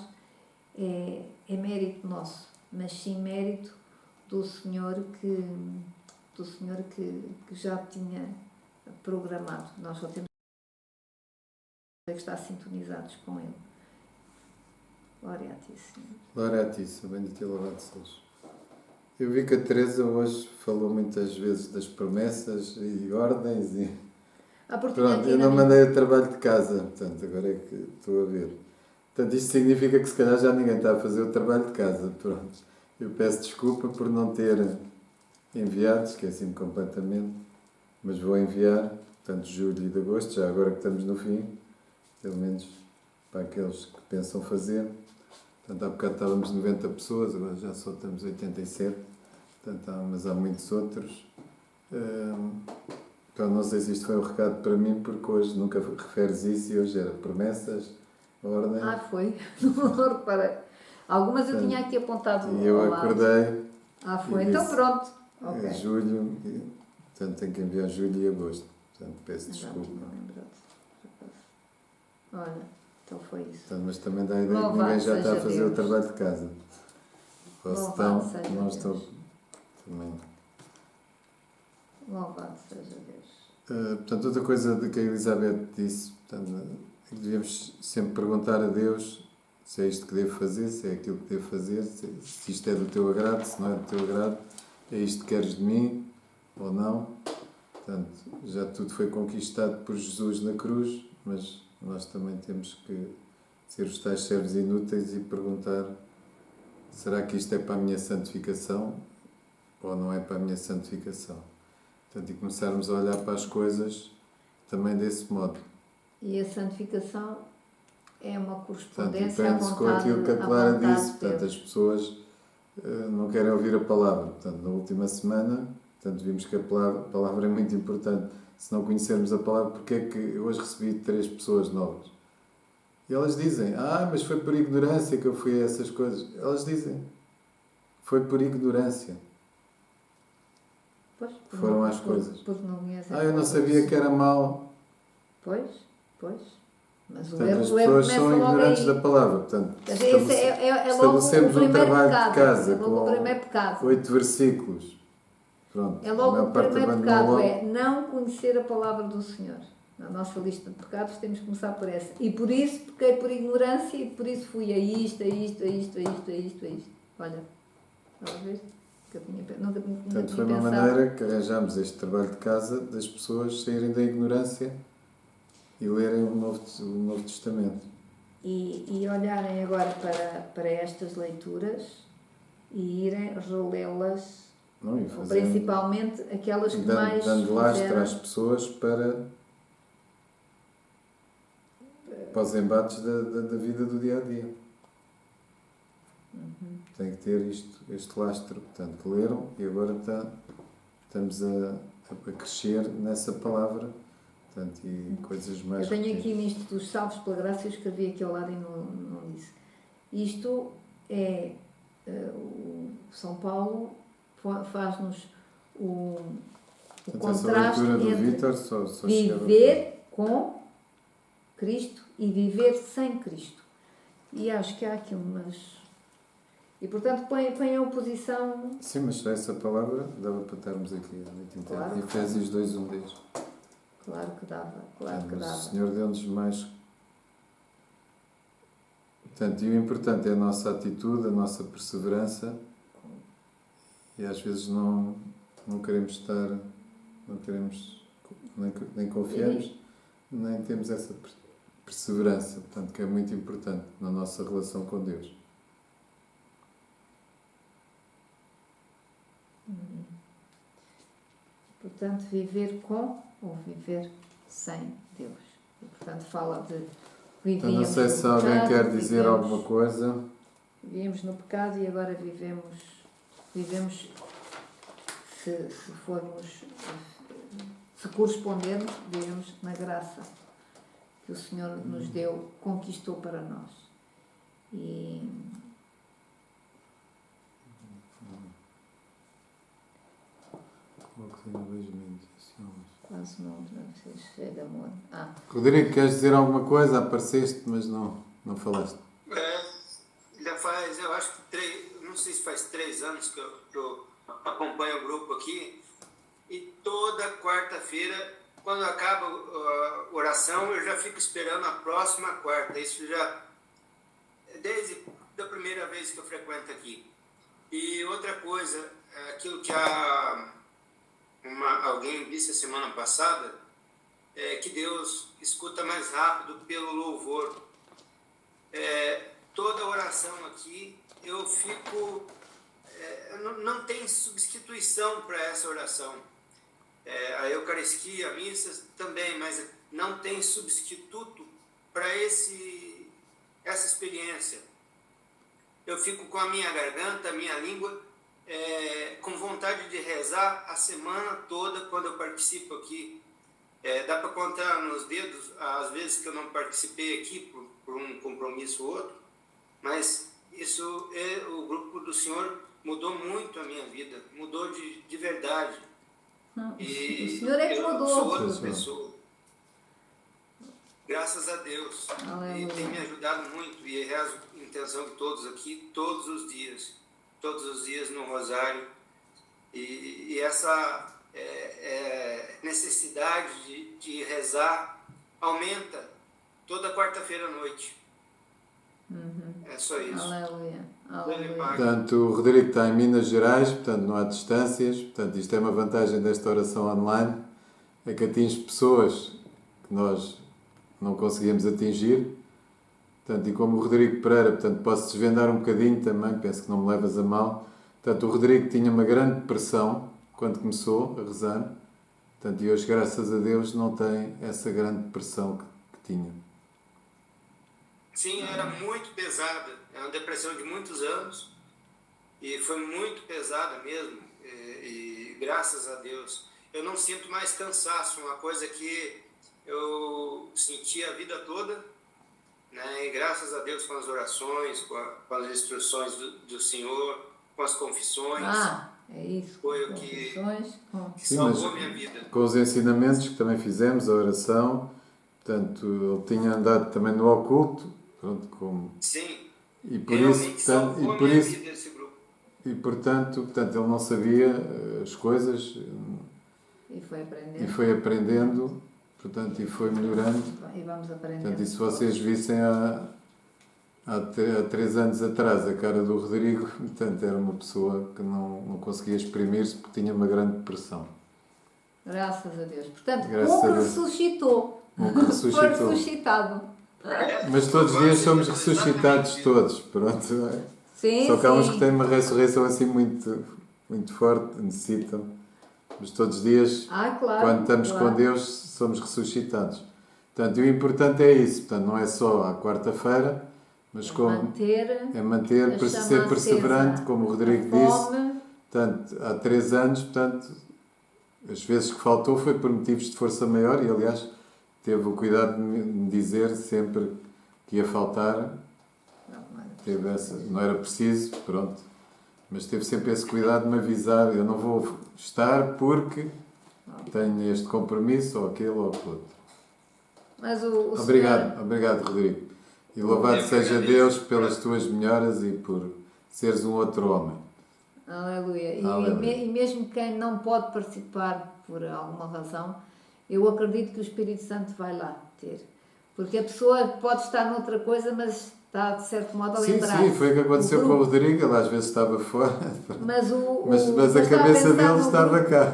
é mérito nosso, mas sim mérito do Senhor que já tinha programado. Nós só temos que estar sintonizados com Ele. Glória a Ti, Senhor. Glória a Ti, Senhor. Bendito e louvado sejas. Eu vi que a Teresa hoje falou muitas vezes das promessas e ordens e... Pronto, eu não mandei o trabalho de casa, portanto, agora é que estou a ver. Portanto, isto significa que se calhar já ninguém está a fazer o trabalho de casa, pronto. Eu peço desculpa por não ter enviado, esqueci-me completamente, mas vou enviar, tanto julho e de agosto, já agora que estamos no fim, pelo menos para aqueles que pensam fazer. Portanto, há bocado estávamos 90 pessoas, agora já só estamos 87, portanto, mas há muitos outros. Então, não sei se isto foi um recado para mim, porque hoje nunca referes isso e hoje era promessas, ordem. Foi. Não reparei. Algumas eu tinha aqui apontado e eu ao lado. acordei. Foi. Então pronto. Okay. Julho, portanto tenho que enviar julho e agosto. Portanto, peço desculpa. Olha, então foi isso. Portanto, mas também dá a ideia que ninguém já está a fazer o trabalho de casa. Ou se estão, não estão também. Louvado seja Deus. Portanto, outra coisa de que a Elizabeth disse, portanto, é que devemos sempre perguntar a Deus se é isto que devo fazer, se é aquilo que devo fazer, se isto é do teu agrado, se não é do teu agrado, é isto que queres de mim ou não. Portanto, já tudo foi conquistado por Jesus na cruz, mas nós também temos que ser os tais servos inúteis e perguntar: será que isto é para a minha santificação ou não é para a minha santificação? Portanto, e começarmos a olhar para as coisas também desse modo. E a santificação é uma correspondência à vontade, com aquilo que a Clara disse. Portanto, as pessoas não querem ouvir a palavra. Portanto, na última semana, vimos que a palavra é muito importante. Se não conhecermos a palavra, porque é que hoje recebi 3 pessoas novas? E elas dizem: mas foi por ignorância que eu fui a essas coisas. Elas dizem: foi por ignorância. Pois, foram às coisas. Eu não sabia que era mau. Pois. Mas portanto, as pessoas são ignorantes da palavra. Portanto, estabelecemos um trabalho de casa com 8 versículos. Pronto, é logo o primeiro pecado, é não conhecer a palavra do Senhor. Na nossa lista de pecados temos que começar por essa. E por isso pequei por ignorância e por isso fui a isto. Olha, estás a ver? Portanto, foi uma maneira que arranjamos este trabalho de casa das pessoas saírem da ignorância e lerem o Novo Testamento. E olharem agora para estas leituras e irem relê-las, principalmente aquelas que mais dando lastro às pessoas para os embates da vida do dia-a-dia. Tem que ter este lastro, portanto, que leram e agora estamos a crescer nessa palavra, portanto, e coisas mais... Eu tenho aqui nisto dos salvos pela graça, eu escrevi aqui ao lado e não disse. Isto é, o São Paulo faz-nos o contraste entre Vítor, viver com Cristo e viver sem Cristo. E acho que há aqui umas... E, portanto, põe a oposição... Sim, mas só essa palavra dava para estarmos aqui a noite inteira. Claro, Efésios 2:1 diz. Claro que dava, claro que dava. O Senhor deu-nos mais... Portanto, e o importante é a nossa atitude, a nossa perseverança. E às vezes não queremos estar... Não queremos... Nem confiamos, nem temos essa perseverança. Portanto, que é muito importante na nossa relação com Deus. Portanto, viver com ou viver sem Deus. E, portanto, fala de vivíamos. Não sei se alguém quer dizer alguma coisa. Vivíamos no pecado e agora vivemos se correspondermos, vivemos na graça que o Senhor nos deu, conquistou para nós. E quase não sei, cheio de amor. Rodrigo, queres dizer alguma coisa? Apareceste, mas não falaste. Já faz, eu acho que não sei se faz 3 anos que eu acompanho o grupo aqui, e toda quarta-feira, quando acaba a oração, eu já fico esperando a próxima quarta. Isso já desde a primeira vez que eu frequento aqui. E outra coisa, aquilo que alguém disse a semana passada, é que Deus escuta mais rápido pelo louvor. Toda oração aqui, eu fico tem substituição para essa oração. A Eucaristia, a missa também, mas não tem substituto para essa experiência. Eu fico com a minha garganta, a minha língua, com vontade de rezar a semana toda quando eu participo aqui. Dá para contar nos dedos as vezes que eu não participei aqui por um compromisso ou outro, mas o grupo do Senhor mudou muito a minha vida, mudou de verdade. E o Senhor é que mudou. Eu sou outra pessoa. Graças a Deus. Aleluia. E tem me ajudado muito. E rezo a intenção de todos aqui, todos os dias no Rosário. E essa necessidade de rezar aumenta toda quarta-feira à noite. É só isso. Aleluia. Aleluia. Portanto, o Rodrigo está em Minas Gerais, portanto não há distâncias, portanto isto é uma vantagem desta oração online, é que atinge pessoas que nós não conseguíamos atingir. Portanto, e como o Rodrigo Pereira, portanto, posso desvendar um bocadinho também, penso que não me levas a mal. Portanto, o Rodrigo tinha uma grande depressão quando começou a rezar, portanto, e hoje, graças a Deus, não tem essa grande depressão que tinha. Sim, era muito pesada. É uma depressão de muitos anos e foi muito pesada mesmo. E graças a Deus eu não sinto mais cansaço, uma coisa que eu senti a vida toda, né? E graças a Deus com as orações, com as instruções do Senhor, com as confissões. É isso. Foi o que Sim, salvou a minha vida. Com os ensinamentos que também fizemos, a oração, portanto, ele tinha andado também no oculto, pronto, como... Sim, e por isso, portanto, salvou a minha vida esse grupo. E portanto, ele não sabia as coisas E foi aprendendo. e foi aprendendo, portanto, e foi melhorando. E vamos aprendendo. Portanto, e se vocês vissem há 3 anos atrás a cara do Rodrigo, portanto, era uma pessoa que não conseguia exprimir-se porque tinha uma grande depressão. Graças a Deus. Portanto, Graças a Deus. ressuscitou. Ressuscitou. Foi ressuscitado. Mas todos os dias somos ressuscitados todos, pronto. Sim, Só que há uns que sim. têm uma ressurreição assim muito, muito forte, necessitam. Mas todos os dias, Claro, quando estamos claro. com Deus, somos ressuscitados. Portanto, o importante é isso. Portanto, não é só à quarta-feira, mas manter, a ser chama perseverante, acesa, como o Rodrigo a disse. fome. Portanto, há 3 anos, portanto, as vezes que faltou foi por motivos de força maior e, aliás, teve o cuidado de me dizer sempre que ia faltar. Não era preciso, pronto. Mas teve sempre esse cuidado de me avisar. Eu não vou estar porque tenho este compromisso, ou aquele, ou aquele outro. Mas o Obrigado, Senhor... obrigado, Rodrigo. E louvado seja Deus pelas tuas melhoras e por seres um outro homem. Aleluia. Aleluia. E mesmo quem não pode participar por alguma razão, eu acredito que o Espírito Santo vai lá ter. Porque a pessoa pode estar noutra coisa, mas está de certo modo a lembrar. Sim, foi o que aconteceu com o Rodrigo. Ele às vezes estava fora. Mas a cabeça dele estava cá.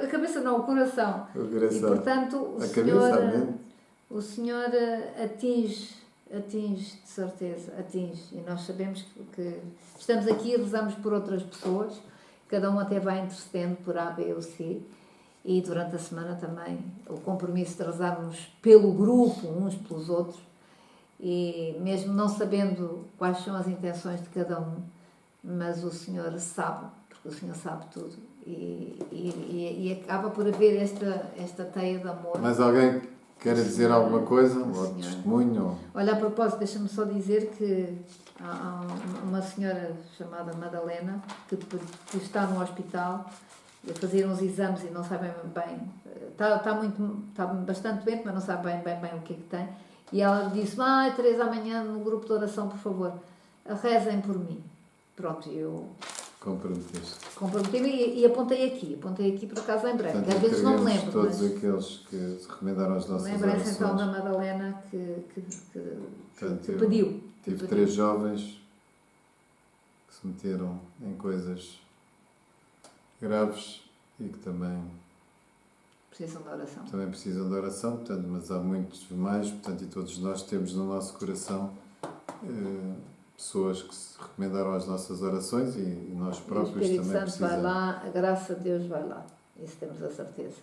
A cabeça não, o coração. O coração. E portanto o Senhor atinge de certeza, atinge. E nós sabemos que estamos aqui e rezamos por outras pessoas, cada um até vai intercedendo por A, B ou C. E durante a semana também o compromisso de rezarmos pelo grupo, uns pelos outros, e mesmo não sabendo quais são as intenções de cada um, mas o Senhor sabe, porque o Senhor sabe tudo, e acaba por haver esta teia de amor. Mas alguém quer dizer alguma coisa? Ou testemunho? Olha, a propósito, deixa-me só dizer que há uma senhora chamada Madalena que está no hospital a fazer uns exames e não sabe bem, está bastante doente, mas não sabe bem o que é que tem. E ela disse: Teresa, amanhã no grupo de oração, por favor, rezem por mim. Pronto, eu comprometi-me e apontei aqui por acaso lembrei, porque às vezes não me lembro. Todos aqueles que se recomendaram as nossas orações. Lembrei-se então da Madalena que pediu. Tive 3 jovens que se meteram em coisas graves e que também precisam de oração, portanto, mas há muitos mais, portanto, e todos nós temos no nosso coração pessoas que se recomendaram às nossas orações e nós E o próprios Espírito também Santo vai precisamos. lá, a graça de Deus vai lá. Isso temos a certeza.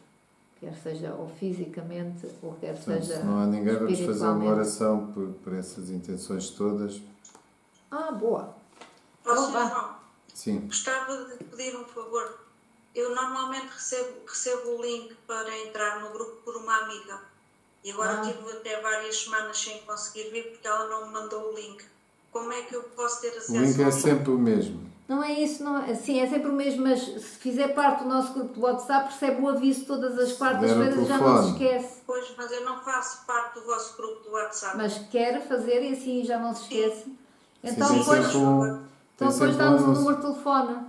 Quer seja ou fisicamente, ou quer Portanto, seja se não há ninguém, vamos fazer uma espiritualmente. oração por essas intenções todas. Ah, boa. Ó, Então, Sr. vá. João, Sim, gostava de pedir um favor. Eu normalmente recebo o link para entrar no grupo por uma amiga. E agora tive até várias semanas sem conseguir vir porque ela não me mandou o link. Como é que eu posso ter acesso o link é ao sempre o mesmo. Não é isso, não é? Sim, é sempre o mesmo, mas se fizer parte do nosso grupo de WhatsApp, recebe o aviso todas as quartas-feiras e já não se telefone. esquece. Pois, mas eu não faço parte do vosso grupo do WhatsApp. Mas quer fazer e assim já não se esquece. Então tem depois, sempre um- então depois sempre dá-nos o anúncio. número de telefone.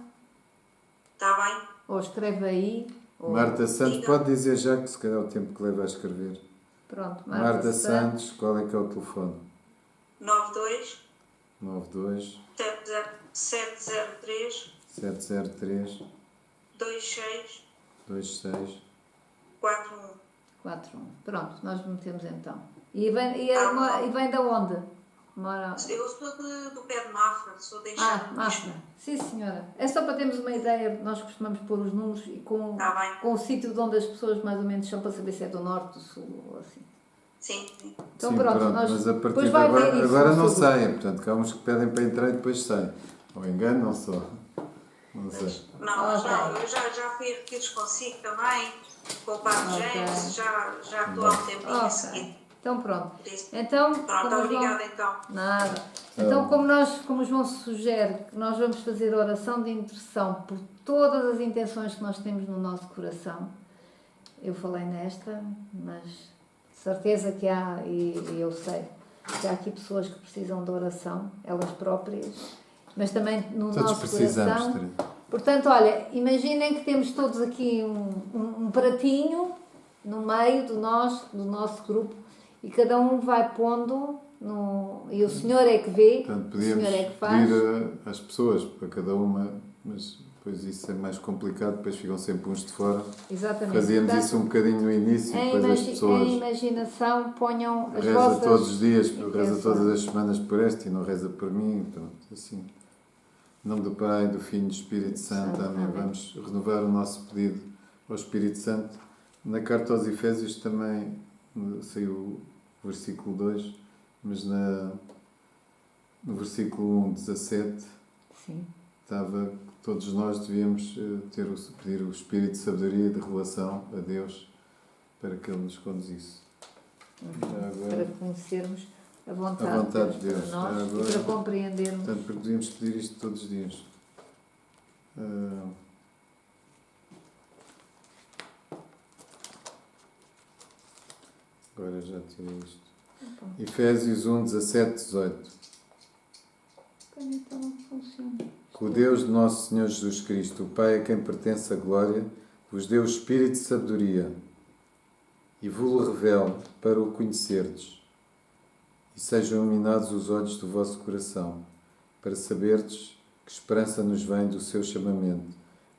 Está bem? Ou escreve aí. Ou... Marta Santos, Diga. pode dizer já que se calhar é o tempo que leva a escrever. Pronto, Marta Santos, qual é que é o telefone? 92 92 703 703 26 26 41. 41. Pronto, nós metemos então. E vem da onde? Mora... Eu sou do pé de Mafra, sou de Ah, Eixão. Mafra. Sim, senhora. É só para termos uma ideia, nós costumamos pôr os números e Tá bem. com o sítio de onde as pessoas mais ou menos são, para saber se é do norte, do sul ou assim. Sim, sim. Então Sim, pronto, nós mas a partir depois de vai ver agora, isso agora no não seu grupo. saem. Portanto, há uns que pedem para entrar e depois saem. Ou engano, não só. Não sei. Não, mas Ok. não, eu já fui a retiros consigo também, com o Padre Ok. James, já estou há um tempinho a seguir. Ok. Então pronto. Por isso. Então, Pronto, como obrigada então. Nada. Então, como o João sugere que nós vamos fazer oração de intercessão por todas as intenções que nós temos no nosso coração, eu falei nesta, mas de certeza que há, e eu sei, que há aqui pessoas que precisam de oração, elas próprias, mas também no Todos nosso precisamos, coração. Teresa. Portanto, olha, imaginem que temos todos aqui um pratinho no meio do nosso grupo e cada um vai pondo e o Senhor é que vê, Portanto, o podíamos Senhor é que faz. pedir às pessoas, para cada uma, mas depois isso é mais complicado, depois ficam sempre uns de fora. Exatamente. Fazíamos Portanto, isso um bocadinho no início, e depois as em pessoas imaginação ponham as reza vossas todos os dias, reza intenções. todas as semanas por este e não reza por mim, pronto, assim. Em nome do Pai, do Filho e do Espírito Santo, amém. Amém. Vamos renovar o nosso pedido ao Espírito Santo. Na carta aos Efésios também saiu o versículo 2, mas no versículo 1, 17, Sim. estava que todos nós devíamos pedir o Espírito de sabedoria e de revelação a Deus para que Ele nos conduzisse. Já agora, Para conhecermos a vontade, A vontade de Deus. para nós Já agora, e para compreendermos. portanto, porque devíamos pedir isto todos os dias. Agora já tirei isto. Efésios 1, 17, 18. Caneta não funciona. Que o Deus de nosso Senhor Jesus Cristo, o Pai a quem pertence a glória, vos dê o Espírito de sabedoria e vos-lo revele para o conhecerdes, e sejam iluminados os olhos do vosso coração, para saberdes que esperança nos vem do seu chamamento,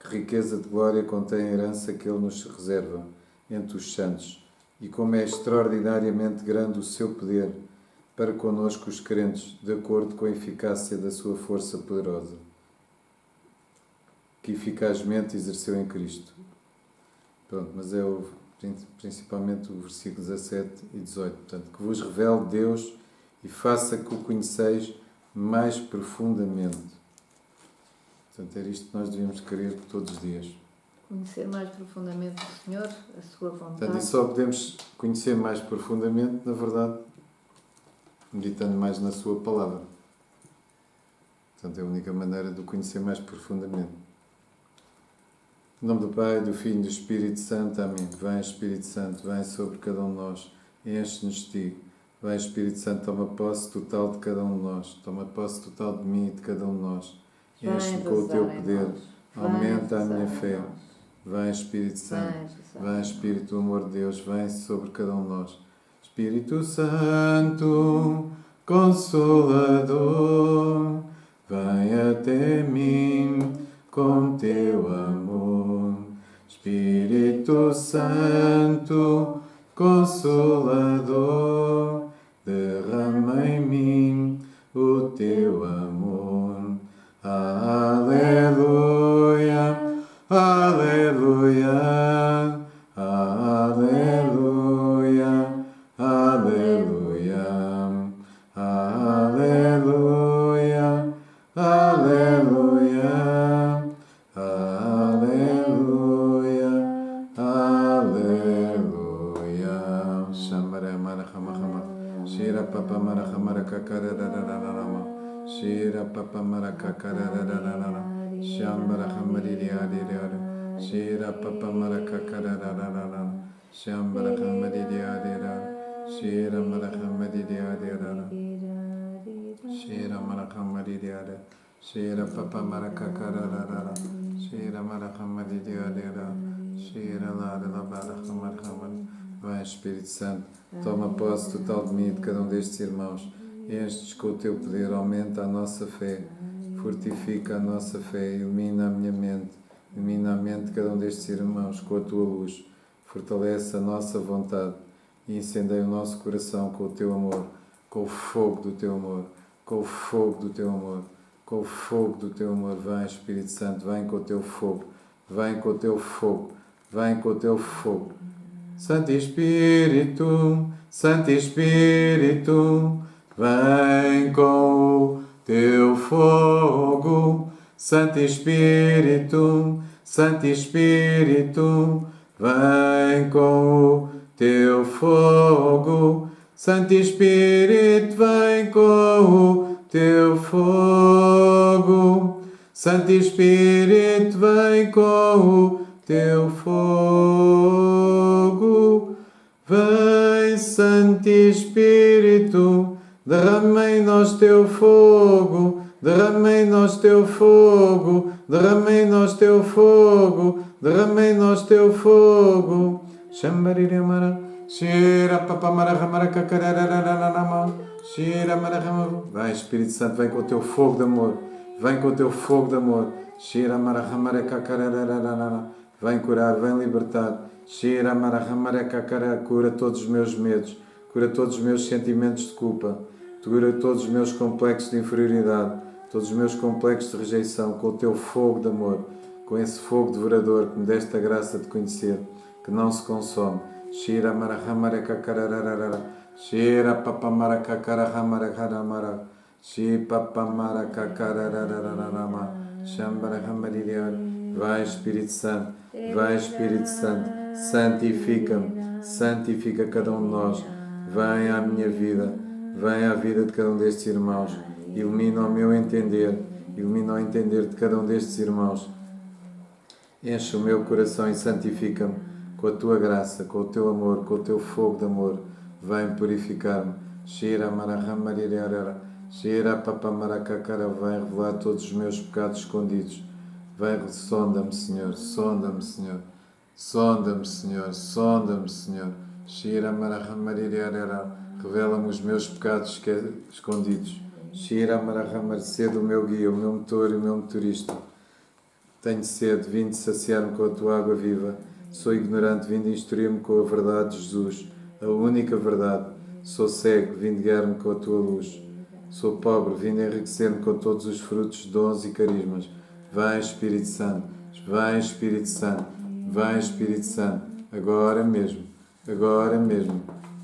que riqueza de glória contém a herança que Ele nos reserva entre os santos, e como é extraordinariamente grande o seu poder para conosco os crentes, de acordo com a eficácia da sua força poderosa, que eficazmente exerceu em Cristo. Pronto, mas é principalmente o versículo 17 e 18. Portanto, que vos revele Deus e faça que o conheceis mais profundamente. Portanto, era isto que nós devíamos querer todos os dias. Conhecer mais profundamente o Senhor, a sua vontade. Portanto, e só podemos conhecer mais profundamente, na verdade, meditando mais na sua palavra. Portanto, é a única maneira de o conhecer mais profundamente. Em nome do Pai, do Filho e do Espírito Santo. Amém. Vem, Espírito Santo, vem sobre cada um de nós. Enche-nos de Ti. Vem, Espírito Santo, toma posse total de cada um de nós. Toma posse total de mim e de cada um de nós. Enche-me com o Teu poder. Aumenta a minha fé. Vem, Espírito Santo. Vem, Espírito do amor de Deus. Vem sobre cada um de nós. Espírito Santo, Consolador, vem até mim com Teu amor. Espírito Santo, Consolador, derrama em mim o Teu amor. papa maraka kararararara. Shambara hamaririaririara. Shira papa maraka kararararara. Shambara hamaririaririara. Shira maraka hamaririaririara. Shira maraka hamaririara. Shira papa maraka karararara. Shira maraka hamaririaririara. Shira lara labara hamarhamar. Vai, Espírito Santo, toma posse total de mim e de cada um destes irmãos. Enche-os com o teu poder, aumenta a nossa fé, fortifica a nossa fé, ilumina a minha mente, ilumina a mente de cada um destes irmãos com a tua luz, fortalece a nossa vontade e incendeia o nosso coração com o teu amor, com o fogo do teu amor, com o fogo do teu amor, com o fogo do teu amor. Vem, Espírito Santo, vem com o teu fogo, vem com o teu fogo, vem com o teu fogo. Santo Espírito, Santo Espírito, vem com o teu fogo. Santo Espírito, Santo Espírito, vem com o teu fogo. Santo Espírito, vem com o teu fogo. Santo Espírito, vem com o teu fogo. Vem, Santo Espírito, derrama em nós teu fogo, derrama em nós teu fogo, derrama em nós teu fogo, derrama em nós teu fogo. Xambariramara, xira papamara ramara cacarararararama, xira marahama. Vem, Espírito Santo, vem com o teu fogo de amor, vem com o teu fogo de amor. Xira marahamara cacararararara. Vem curar, vem libertar. Shira marahamara kakara, cura todos os meus medos, cura todos os meus sentimentos de culpa, cura todos os meus complexos de inferioridade, todos os meus complexos de rejeição, com o teu fogo de amor, com esse fogo devorador que me deste a graça de conhecer, que não se consome. Shira marahamara kakarararara, shira papamara kakarahamara haramara, shi papamara kakararararama, shambara hamaririar. Vai, Espírito Santo, vai, Espírito Santo, santifica-me, santifica cada um de nós. Vem à minha vida, vem à vida de cada um destes irmãos. Ilumina o meu entender, ilumina o entender de cada um destes irmãos. Enche o meu coração e santifica-me com a tua graça, com o teu amor, com o teu fogo de amor. Vem purificar-me. Shira marahamaririrara, shira papamarakakara, vem revelar todos os meus pecados escondidos. Vem, sonda-me, Senhor, sonda-me, Senhor, sonda-me, Senhor, sonda-me, Senhor. Shira marahamaririrara, revela-me os meus pecados escondidos. Shira marahamar, sede o meu guia, o meu motor e o meu motorista. Tenho sede, vinde saciar-me com a tua água viva. Sou ignorante, vinde instruir-me com a verdade de Jesus, a única verdade. Sou cego, vinde guiar-me com a tua luz. Sou pobre, vinde enriquecer-me com todos os frutos, dons e carismas. Vem, Espírito Santo, vem, Espírito Santo, vem, Espírito Santo, agora mesmo,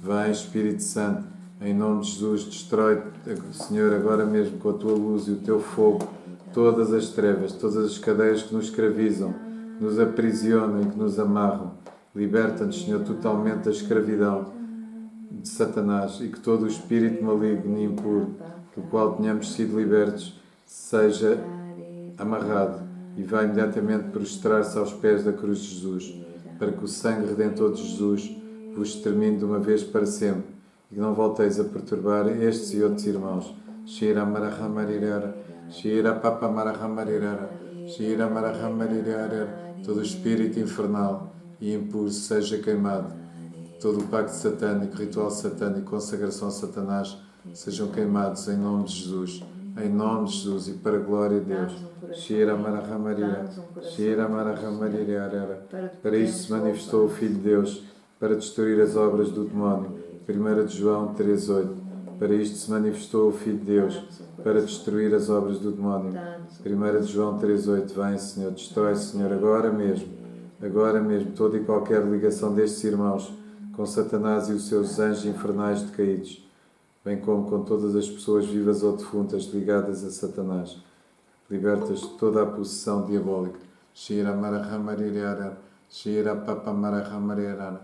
vem, Espírito Santo, em nome de Jesus, destrói, Senhor, agora mesmo, com a tua luz e o teu fogo, todas as trevas, todas as cadeias que nos escravizam, que nos aprisionam e que nos amarram. Liberta-nos, Senhor, totalmente da escravidão de Satanás e que todo o espírito maligno e impuro, do qual tenhamos sido libertos, seja amarrado e vai imediatamente prostrar-se aos pés da cruz de Jesus, para que o sangue redentor de Jesus vos extermine de uma vez para sempre e que não volteis a perturbar estes e outros irmãos. Shira marahamarirar, shira papamarahamarirar, shira marahamarirar, todo o espírito infernal e impuro seja queimado. Todo o pacto satânico, ritual satânico, consagração a Satanás sejam queimados em nome de Jesus. Em nome de Jesus e para a glória de Deus. Shira marahamarira, shira marahamarira. Para isto se manifestou o Filho de Deus, para destruir as obras do demónio. 1 de João 3,8. Para isto se manifestou o Filho de Deus, para destruir as obras do demónio. 1 de João 3,8. Vem, Senhor, destrói, Senhor, agora mesmo, toda e qualquer ligação destes irmãos com Satanás e os seus anjos infernais decaídos, bem como com todas as pessoas vivas ou defuntas ligadas a Satanás. Libertas de toda a possessão diabólica. Shira marahamaririara, shira papamarahamaririara,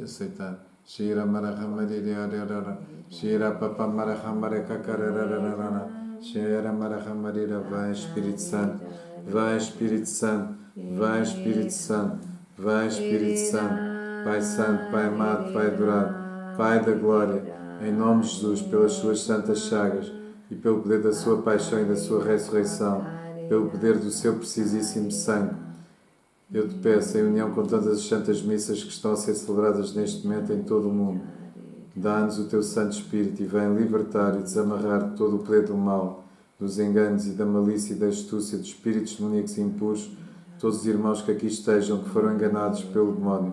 aceitar. Shira marahamaririara, shira papamarahamarikakarararara, Shira Marahamarira, vai Espírito Santo, vai Espírito Santo, vai Espírito Santo, vai Espírito Santo, Pai Santo, Pai amado, Pai adorado, Pai da glória, em nome de Jesus, pelas suas santas chagas e pelo poder da sua paixão e da sua ressurreição, pelo poder do seu precisíssimo sangue, eu te peço, em união com todas as santas missas que estão a ser celebradas neste momento em todo o mundo, dá-nos o teu Santo Espírito e vem libertar e desamarrar todo o poder do mal, dos enganos e da malícia e da astúcia dos espíritos demoníacos e impuros, todos os irmãos que aqui estejam, que foram enganados pelo demónio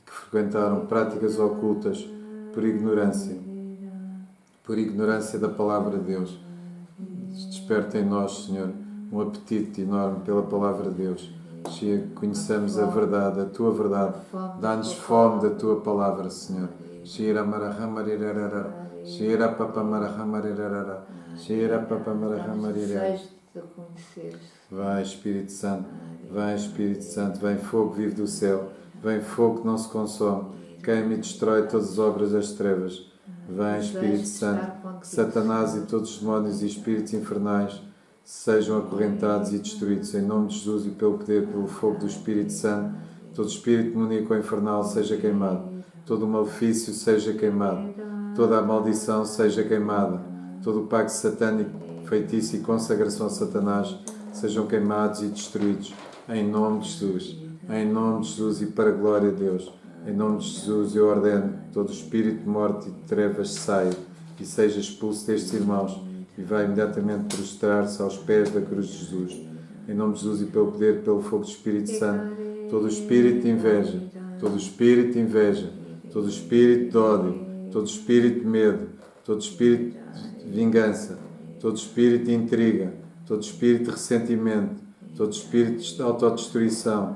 e que frequentaram práticas ocultas por ignorância da palavra de Deus. Desperta em nós, Senhor, um apetite enorme pela palavra de Deus. Conheçamos a verdade, a tua verdade. Dá-nos fome da tua palavra, Senhor. Shira Marahamarira, Shira Papa Marahamarira, Shira Papa Marahamarira. Vai, Espírito Santo, vai, Espírito Santo, vem fogo vivo do céu, vem fogo que não se consome, queima e destrói todas as obras das trevas. Vem, Espírito Santo, que Satanás e todos os demónios e espíritos infernais sejam acorrentados e destruídos em nome de Jesus e pelo poder, pelo fogo do Espírito Santo. Todo espírito demoníaco ou infernal seja queimado, todo o malefício seja queimado, toda a maldição seja queimada, todo o pacto satânico, feitiço e consagração a Satanás sejam queimados e destruídos em nome de Jesus, em nome de Jesus e para a glória de Deus. Em nome de Jesus eu ordeno todo o espírito de morte e de trevas saia e seja expulso destes irmãos e vai imediatamente prostrar-se aos pés da cruz de Jesus. Em nome de Jesus e pelo poder, pelo fogo do Espírito Santo, todo o espírito de inveja, todo o espírito de inveja, todo o espírito de ódio, todo o espírito de medo, todo o espírito de vingança, todo o espírito de intriga, todo o espírito de ressentimento, todo o espírito de autodestruição,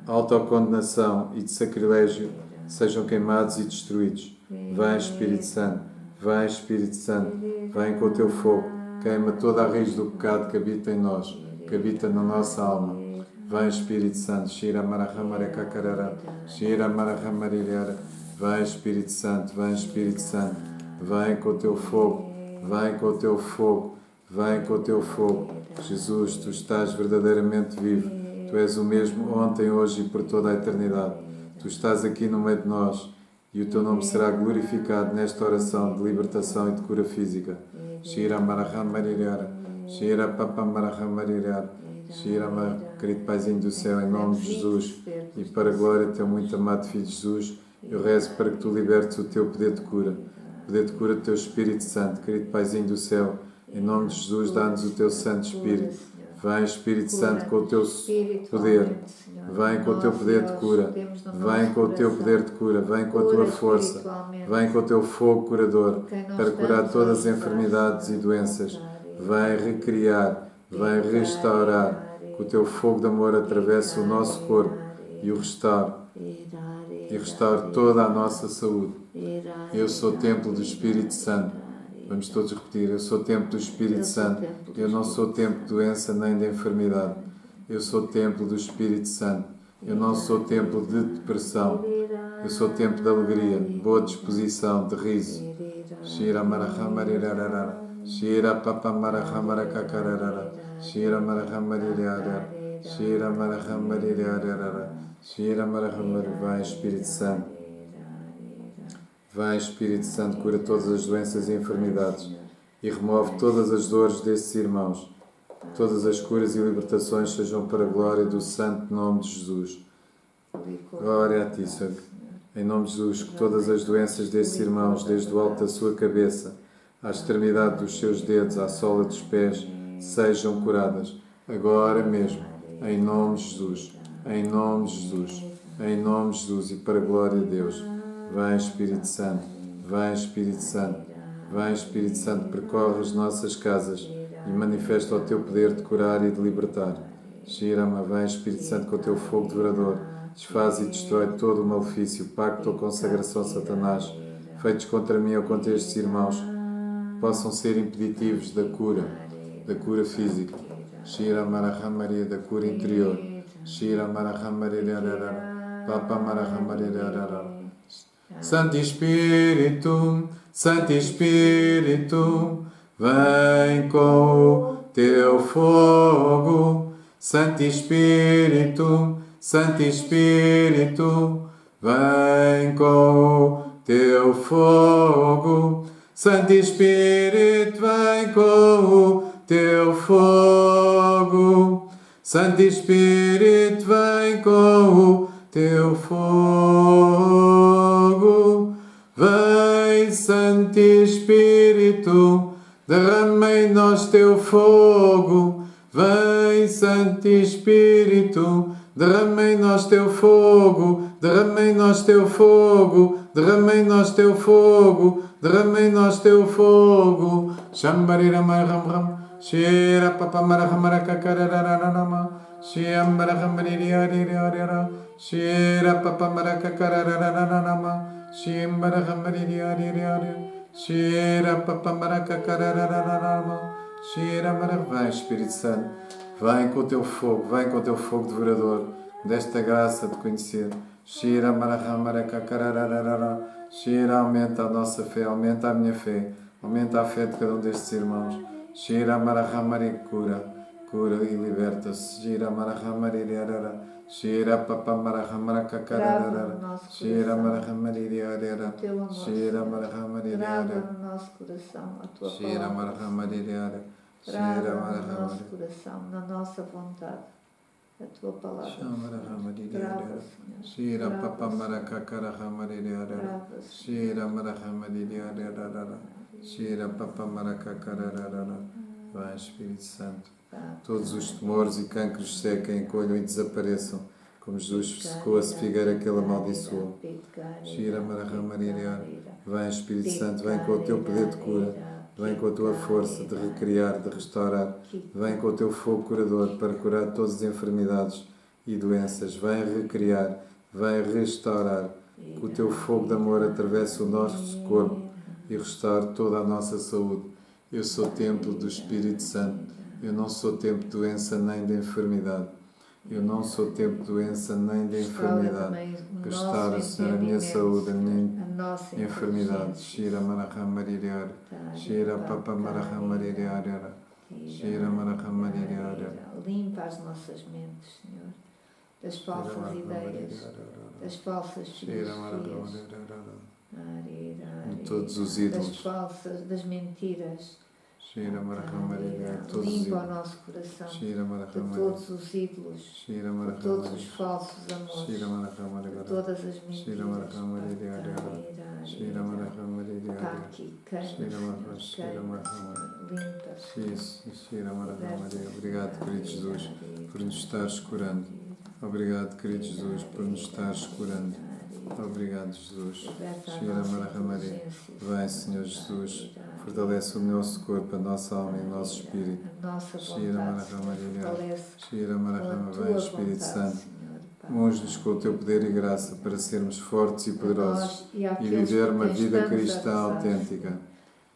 autocondenação e de sacrilégio sejam queimados e destruídos. Vem, Espírito Santo, vem, Espírito Santo, vem com o teu fogo, queima toda a raiz do pecado que habita em nós, que habita na nossa alma. Vem, Espírito Santo, Shira Marahamara Kakarara, Shira Marahamaririara. Vem, Espírito Santo, vem, Espírito Santo, vem com o teu fogo, vem com o teu fogo, vem com o teu fogo. Jesus, tu estás verdadeiramente vivo, tu és o mesmo ontem, hoje e por toda a eternidade. Tu estás aqui no meio de nós e o teu nome será glorificado nesta oração de libertação e de cura física. Shira Marahamaririara, Shira Papa Marahamaririara. Shira, querido Paizinho do céu, em nome de Jesus e para a glória do teu muito amado Filho Jesus, eu rezo para que tu libertes o teu poder de cura, o poder de cura do teu Espírito Santo. Querido Paizinho do céu, em nome de Jesus, dá-nos o teu Santo Espírito. Vem, Espírito Santo, com o teu poder. Vem com o teu poder de cura. Vem com o teu poder de cura. Vem com a tua força. Vem com o teu fogo curador para curar todas as enfermidades e doenças. Vem recriar. Vem restaurar. Que o teu fogo de amor atravesse o nosso corpo e o restaure. E restaure toda a nossa saúde. Eu sou o templo do Espírito Santo. Vamos todos repetir. Eu sou o templo do Espírito Santo. Eu não sou o templo de doença nem de enfermidade. Eu sou o templo do Espírito Santo. Eu não sou o templo de depressão. Eu sou o templo de alegria, de boa disposição, de riso. Shira Marahamaririara. Shira Papa Marahamarakakarara. Shira Marahamaririara. Shira Marahamaririara. Shira Marahamaririara. Vai, Espírito Santo. Vai, Espírito Santo, cura todas as doenças e enfermidades e remove todas as dores desses irmãos. Todas as curas e libertações sejam para a glória do santo nome de Jesus. Glória a ti, Senhor. Em nome de Jesus, que todas as doenças desses irmãos, desde o alto da sua cabeça, à extremidade dos seus dedos, à sola dos pés, sejam curadas. Agora mesmo, em nome de Jesus. Em nome de Jesus. Em nome de Jesus e para a glória de Deus. Vem, Espírito Santo, vem, Espírito Santo, vem, Espírito Santo, percorre as nossas casas e manifesta o teu poder de curar e de libertar. Shirama, vem, Espírito Santo, com o teu fogo devorador, desfaz e destrói todo o malefício, pacto ou consagração a Satanás, feitos contra mim ou contra estes irmãos, possam ser impeditivos da cura física. Shirama Maria, da cura interior. Shirama Maria, Papa Maria. Santo Espírito, Santo Espírito, vem com o teu fogo. Santo Espírito, Santo Espírito, vem com o teu fogo. Santo Espírito, vem com o teu fogo. Santo Espírito, vem com o teu fogo. Vem, Santo Espírito, derrama em nós teu fogo. Vem, Santo Espírito, derrama em nós teu fogo. Derrama em nós teu fogo. Derrama em nós teu fogo. Derrama em nós teu fogo. Shambarira maram ram. Shira papa maramara kakararararama. Shiambara hamaririaririarira. Shira papa marakakararararama. Shiambara hamaririaririarira. Shira papa marakakararararama. Shira mara. Vem, Espírito Santo, vem com o teu fogo devorador desta graça de conhecer. Shira marahamarakarararara. Shira, aumenta a nossa fé, aumenta a minha fé, aumenta a fé de cada um destes irmãos. Shira marahamari, cura e liberta-se. Shira marahamariarara. Shira papa marahamarakarararara. Shira marahamariarara. Shira marahamariarara. Grava no nosso coração a tua Shira palavra. marahamariarara. Grava Shira no nosso marahamari. coração, na nossa vontade, a tua palavra. Shamarahamariarara. Grava, Senhor. Shira Grava, papa Senhor. marakakarahamariarara. Grava, Senhor. Shira marahamariarara. Shira papa marakakararara. Vem, Espírito Santo. Todos os tumores e cancros sequem, encolham e desapareçam, como Jesus secou a figueira que ele amaldiçoou. Shira marahamariarara. Vem, Espírito Santo, vem com o teu poder de cura. Vem com a tua força de recriar, de restaurar. Vem com o teu fogo curador para curar todas as enfermidades e doenças. Vem recriar, vem restaurar. Que o teu fogo de amor atravesse o nosso corpo e restaure toda a nossa saúde. Eu sou templo do Espírito Santo. Eu não sou templo de doença nem de enfermidade. Eu não sou templo de doença nem de enfermidade. Restaura, Senhor, a minha saúde, a minha enfermidade. Shira marahamariara. Shira papa marahamariara. Shira marahamariara. Limpa as nossas mentes, Senhor, das falsas ideias, das falsas filosofias, todos os das ídolos. falsas, das mentiras. Shira marahamariara. Todos os Limpa o ídolos. nosso coração Shira de marahamariara. todos os ídolos, Shira de todos os marahamariara. falsos amores, Shira de marahamariara. todas as mentiras. Shira marahamariara. Shira marahamariara. Kaki, Shira marahamariara. limpa. Shira marahamariara. Obrigado, querido Jesus, por nos estares curando. Obrigado, querido Jesus, por nos estares curando. Obrigado, Jesus. Shira marahamariara. Vem, Senhor Jesus, fortalece o nosso corpo, a nossa alma e o nosso espírito. A nossa Shira vontade, marahamariara. fortalece Shira com a marahamariara. tua Vem, Espírito vontade, Santo. Senhor, Pai. Unge-nos com o teu poder e graça para sermos fortes e poderosos Nós e e àqueles viver por uma quem vida estamos a cristã rezar, autêntica.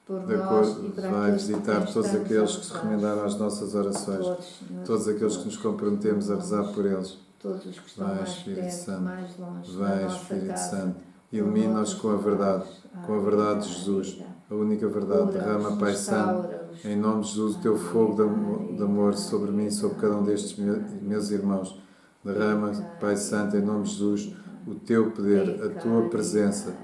por De nós acordo, e para vai aqueles por visitar quem todos estamos aqueles a que se rezar. recomendaram às nossas orações, Todos, Senhor, todos aqueles que nos comprometemos a rezar por eles. todos os que estão Vai, mais Espírito perto, Santo. mais longe, na Vai, nossa Espírito casa, Santo, por ilumina-nos nossos com a verdade, irmãos. com a verdade de Jesus, a única verdade. Derrama, Pai Santo, em nome de Jesus, o teu fogo de amor sobre mim e sobre cada um destes meus irmãos. Derrama, Pai Santo, em nome de Jesus, o teu poder, a tua presença.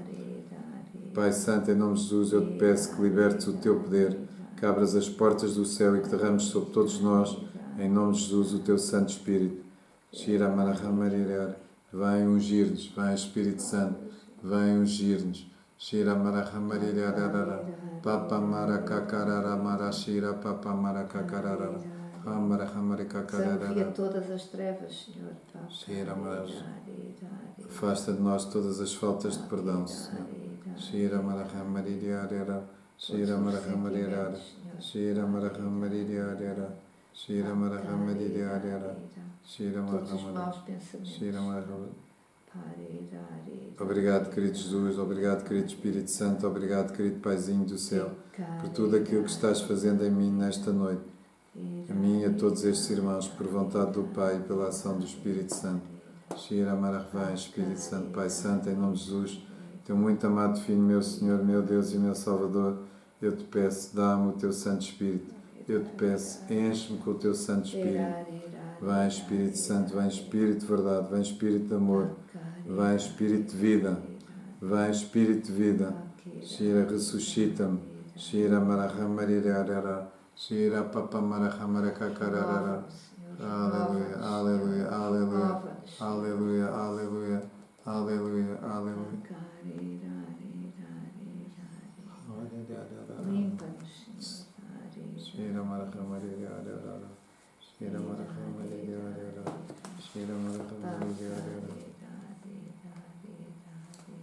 Pai Santo, em nome de Jesus, eu te peço que libertes o teu poder, que abras as portas do céu e que derrames sobre todos nós, em nome de Jesus, o teu Santo Espírito. Shira marahamariara. Vem ungir-nos, vem Espírito Santo, vem ungir-nos. Shira marahamariara. Papa marakakarara marashira papa marakakarara. Desafia todas as trevas, Senhor. Pai. Shira marahamariara. Afasta de nós todas as faltas de perdão, Senhor. Shira marahamariara. Shira marahamariara. Shira marahamariara. Shira marahamariara. Shira Todos os marahamariara. maus pensamentos. Shira marahamariara. Obrigado, querido Jesus, obrigado, querido Espírito Santo, obrigado, querido Paizinho do céu, por tudo aquilo que estás fazendo em mim nesta noite, a mim e a todos estes irmãos, por vontade do Pai e pela ação do Espírito Santo. Shira Marahavai, Espírito Santo, Pai Santo, em nome de Jesus, teu muito amado Filho, meu Senhor, meu Deus e meu Salvador, Eu te peço, dá-me o teu Santo Espírito. Eu te peço, enche-me com o teu Santo Espírito. Vem Espírito Santo, vem Espírito de verdade, vem Espírito de amor, vem Espírito de vida, vem Espírito de vida. Shira, ressuscita-me. Shira, marahamarira, Shira, papamarahamarakakarara. Aleluia, aleluia, aleluia, aleluia, aleluia, aleluia, aleluia. Limpa-nos, Shira, marahamarira, Shira, marahamarira, Shira, marahamarira,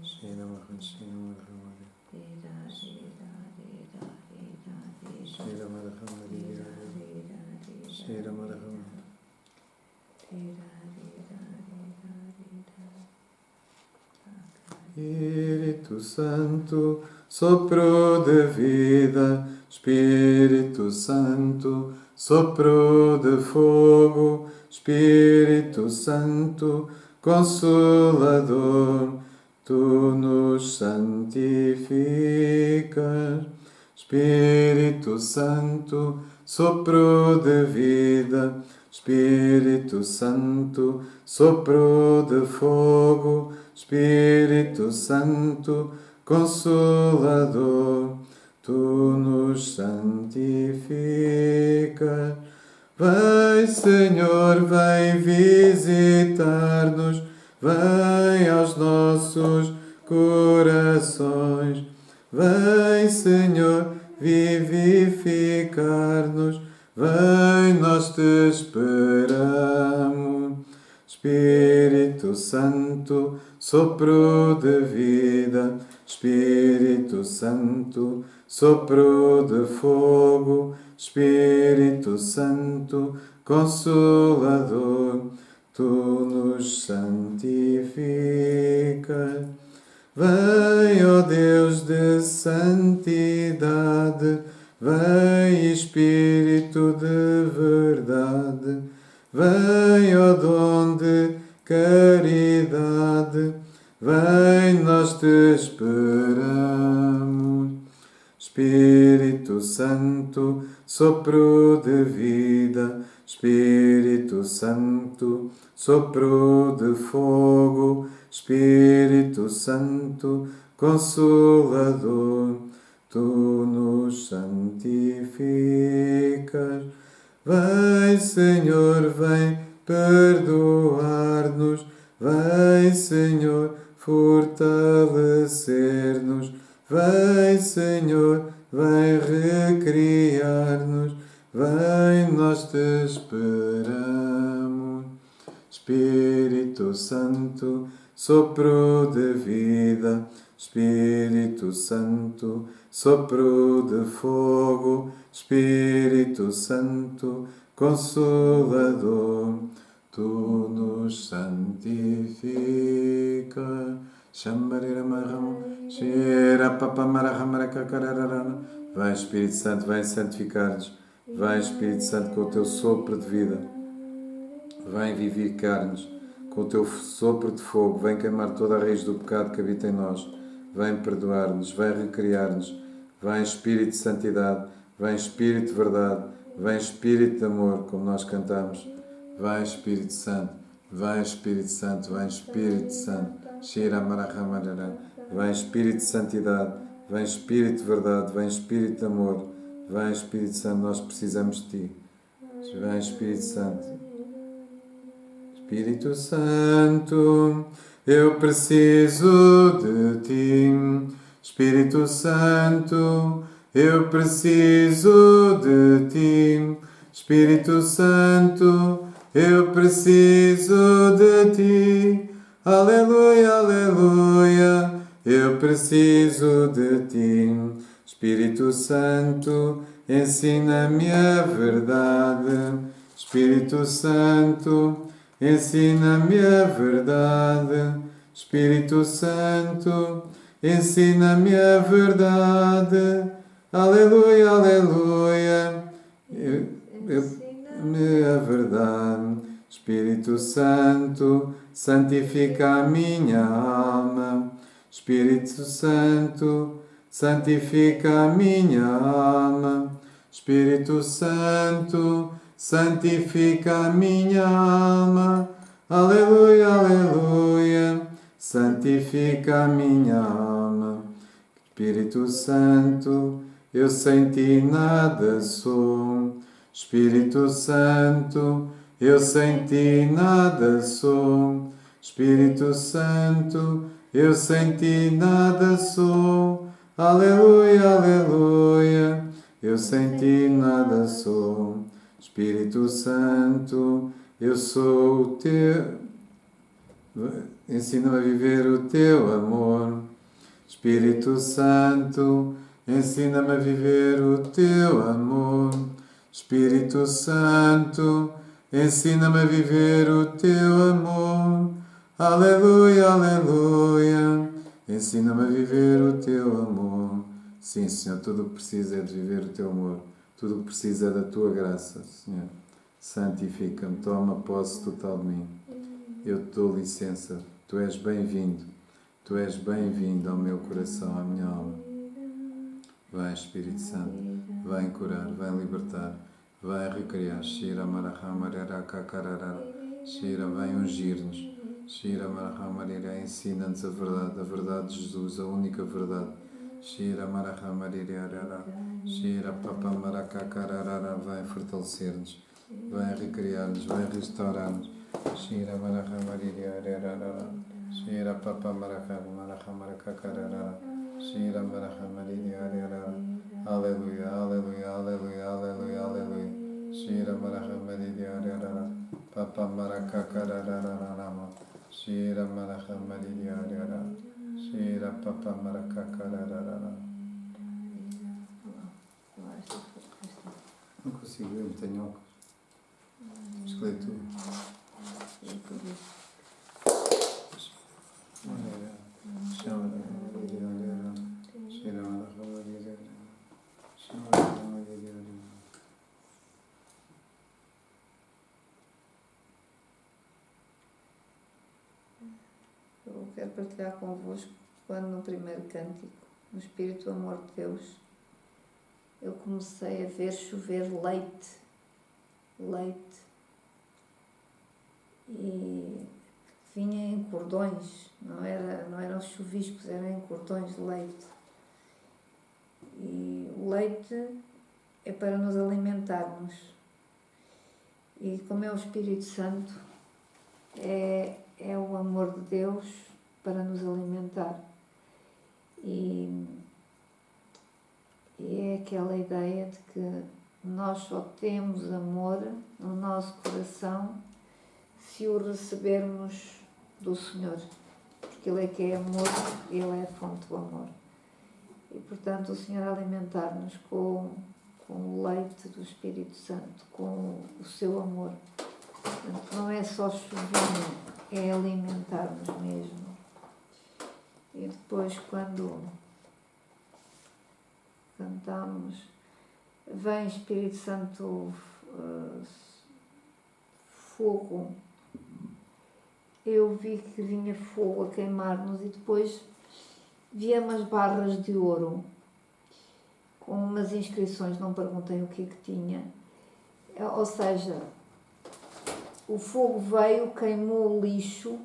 Shira, marahamarira, Shira, marahamarira, Shira, marahamarira. Espírito Santo, sopro de vida, Espírito Santo, sopro de fogo, Espírito Santo, Consolador, tu nos santificas. Espírito Santo, sopro de vida, Espírito Santo, sopro de fogo, Espírito Santo, Consolador, tu nos santificas. Vem, Senhor, vem visitar-nos, vem aos nossos corações. Vem, Senhor, vivificar-nos, vem, nós te esperamos. Espírito Santo, sopro de vida, Espírito Santo, sopro de fogo, Espírito Santo, Consolador, tu nos santificas. Vem, ó Deus de santidade, vem, Espírito de verdade, vem, ó dom de caridade, vem, nós te esperamos. Espírito Santo, sopro de vida, Espírito Santo, sopro de fogo, Espírito Santo, Consolador, tu nos santificas. Vem, Senhor, vem perdoar-nos, vem, Senhor, fortalecer-nos, vem, Senhor, vem recriar-nos, vem, nós te esperamos. Espírito Santo, sopro de vida, Espírito Santo, sopro de fogo, Espírito Santo, Consolador, tu nos santificas. Vem, Espírito Santo, vem santificar-nos. Vem, Espírito Santo, com o teu sopro de vida. Vem vivificar-nos com o teu sopro de fogo. Vem queimar toda a raiz do pecado que habita em nós. Vem perdoar-nos, vem recriar-nos. Vem, Espírito de santidade. Vem, Espírito de verdade. Vem, Espírito de amor, como nós cantamos. Vem, Espírito Santo. Vem, Espírito Santo. Vem, Espírito Santo. Vem, Espírito de santidade. Vem, Espírito de verdade. Vem, Espírito de amor. Vem, Espírito Santo. Nós precisamos de ti. Vem, Espírito Santo. Espírito Santo, eu preciso de ti. Espírito Santo, eu preciso de ti. Espírito Santo, eu preciso de ti. Aleluia, aleluia, eu preciso de ti. Espírito Santo, ensina-me a verdade. Espírito Santo, ensina-me a verdade. Espírito Santo, ensina-me a verdade. Aleluia, aleluia. Ensina-me a verdade. Espírito Santo, santifica a minha alma. Espírito Santo, santifica a minha alma. Espírito Santo, santifica a minha alma. Aleluia, aleluia, santifica a minha alma. Espírito Santo, eu sem ti nada sou. Espírito Santo, eu sem ti nada sou. Espírito Santo, eu sem ti nada sou. Aleluia, aleluia, eu sem ti nada sou. Espírito Santo, eu sou o teu. Ensina-me a viver o teu amor. Espírito Santo, ensina-me a viver o teu amor. Espírito Santo, ensina-me a viver o teu amor. Aleluia, aleluia, ensina-me a viver o teu amor. Sim, Senhor, tudo o que preciso é de viver o teu amor. Tudo o que preciso é da tua graça, Senhor. Santifica-me, toma posse total de mim. Eu te dou licença, tu és bem-vindo. Tu és bem-vindo ao meu coração, à minha alma. Vem, Espírito Santo, vem curar, vem libertar, vem recriar. Shira Marahamarera Kakarara. Shira, vem ungir-nos. Shira Marahamarera, ensina-nos a verdade de Jesus, a única verdade. Shira Marahamarera. Shira Papa Marakakarara, vem fortalecer-nos, vem recriar-nos, vem restaurar-nos. Shira Marahamarera. Shira Papa Marakakarara. Shira Marahamarera. Aleluia, aleluia, aleluia, aleluia, aleluia. Shira Marahamarera. Papa Marakakarara. Shira Marahamarera. Shira Papa Marakakarara. Não consigo ver, não tenho óculos. Escolhe tu. Eu quero partilhar convosco quando no primeiro cântico, no Espírito Amor de Deus, eu comecei a ver chover leite. E vinha em cordões, não eram chuviscos, eram em cordões de leite. E o leite é para nos alimentarmos. E como é o Espírito Santo, é o amor de Deus para nos alimentar. E é aquela ideia de que nós só temos amor no nosso coração se o recebermos do Senhor, porque Ele é que é amor, Ele é a fonte do amor. E, portanto, o Senhor alimentar-nos com o leite do Espírito Santo, com o seu amor. Portanto, não é só chover, é alimentar-nos mesmo. E depois, quando cantamos, vem Espírito Santo, fogo. Eu vi que vinha fogo a queimar-nos e depois vi umas barras de ouro com umas inscrições, não perguntei o que é que tinha. Ou seja, o fogo veio, queimou o lixo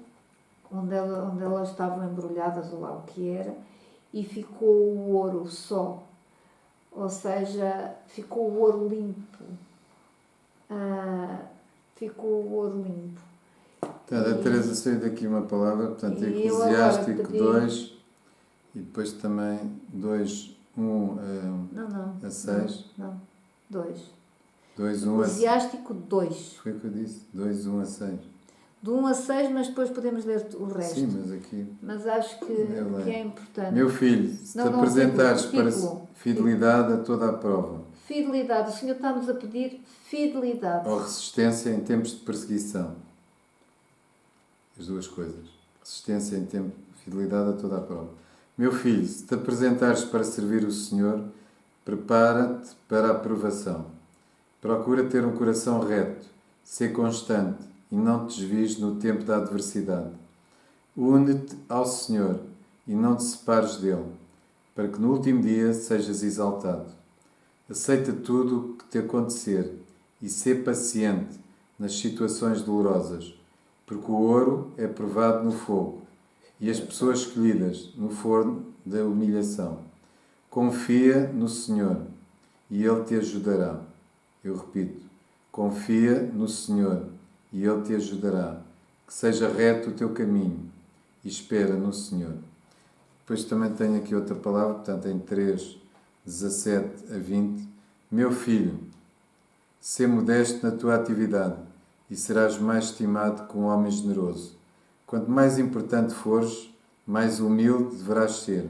onde elas estavam embrulhadas, ou lá o que era, e ficou o ouro só. Ou seja, ficou o ouro limpo. Ficou o ouro limpo. Portanto, a Teresa saiu daqui uma palavra, portanto, Eclesiástico 2 e depois também 2, 1 a 6. Não, 2. 2, 1 a 6. Eclesiástico 2. Foi o que eu disse? 2, 1 a 6. Do 1 a 6, mas depois podemos ler o resto. Sim, mas aqui... Mas acho que é importante. Meu filho, se te apresentares para fidelidade a toda a prova. Fidelidade. O Senhor está-nos a pedir fidelidade. Ou resistência em tempos de perseguição. As duas coisas. Resistência em tempo de fidelidade a toda a prova. Meu filho, se te apresentares para servir o Senhor, prepara-te para a provação. Procura ter um coração reto, ser constante e não te desvies no tempo da adversidade. Une-te ao Senhor e não te separes dele. para que no último dia sejas exaltado. Aceita tudo o que te acontecer e sê paciente nas situações dolorosas, porque o ouro é provado no fogo e as pessoas escolhidas no forno da humilhação. Confia no Senhor e Ele te ajudará. Eu repito, confia no Senhor e Ele te ajudará. Que seja reto o teu caminho e espera no Senhor. Depois também tenho aqui outra palavra, portanto em 3, 17 a 20. Meu filho, sê modesto na tua atividade e serás mais estimado que um homem generoso. Quanto mais importante fores, mais humilde deverás ser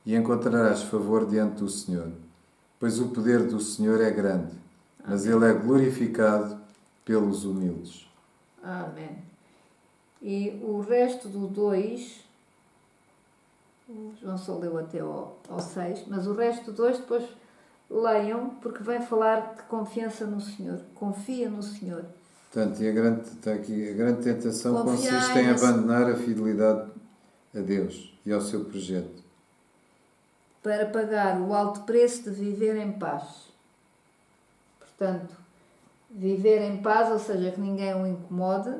e encontrarás favor diante do Senhor. Pois o poder do Senhor é grande, mas Ele é glorificado pelos humildes. Amém. E o resto do 2, o João só leu até ao 6, mas o resto do 2 depois leiam, porque vem falar de confiança no Senhor. Confia no Senhor. Portanto, e está aqui, a grande tentação Confiai consiste em no- abandonar a fidelidade a Deus e ao seu projeto. Para pagar o alto preço de viver em paz. Portanto, viver em paz, ou seja, que ninguém o incomode.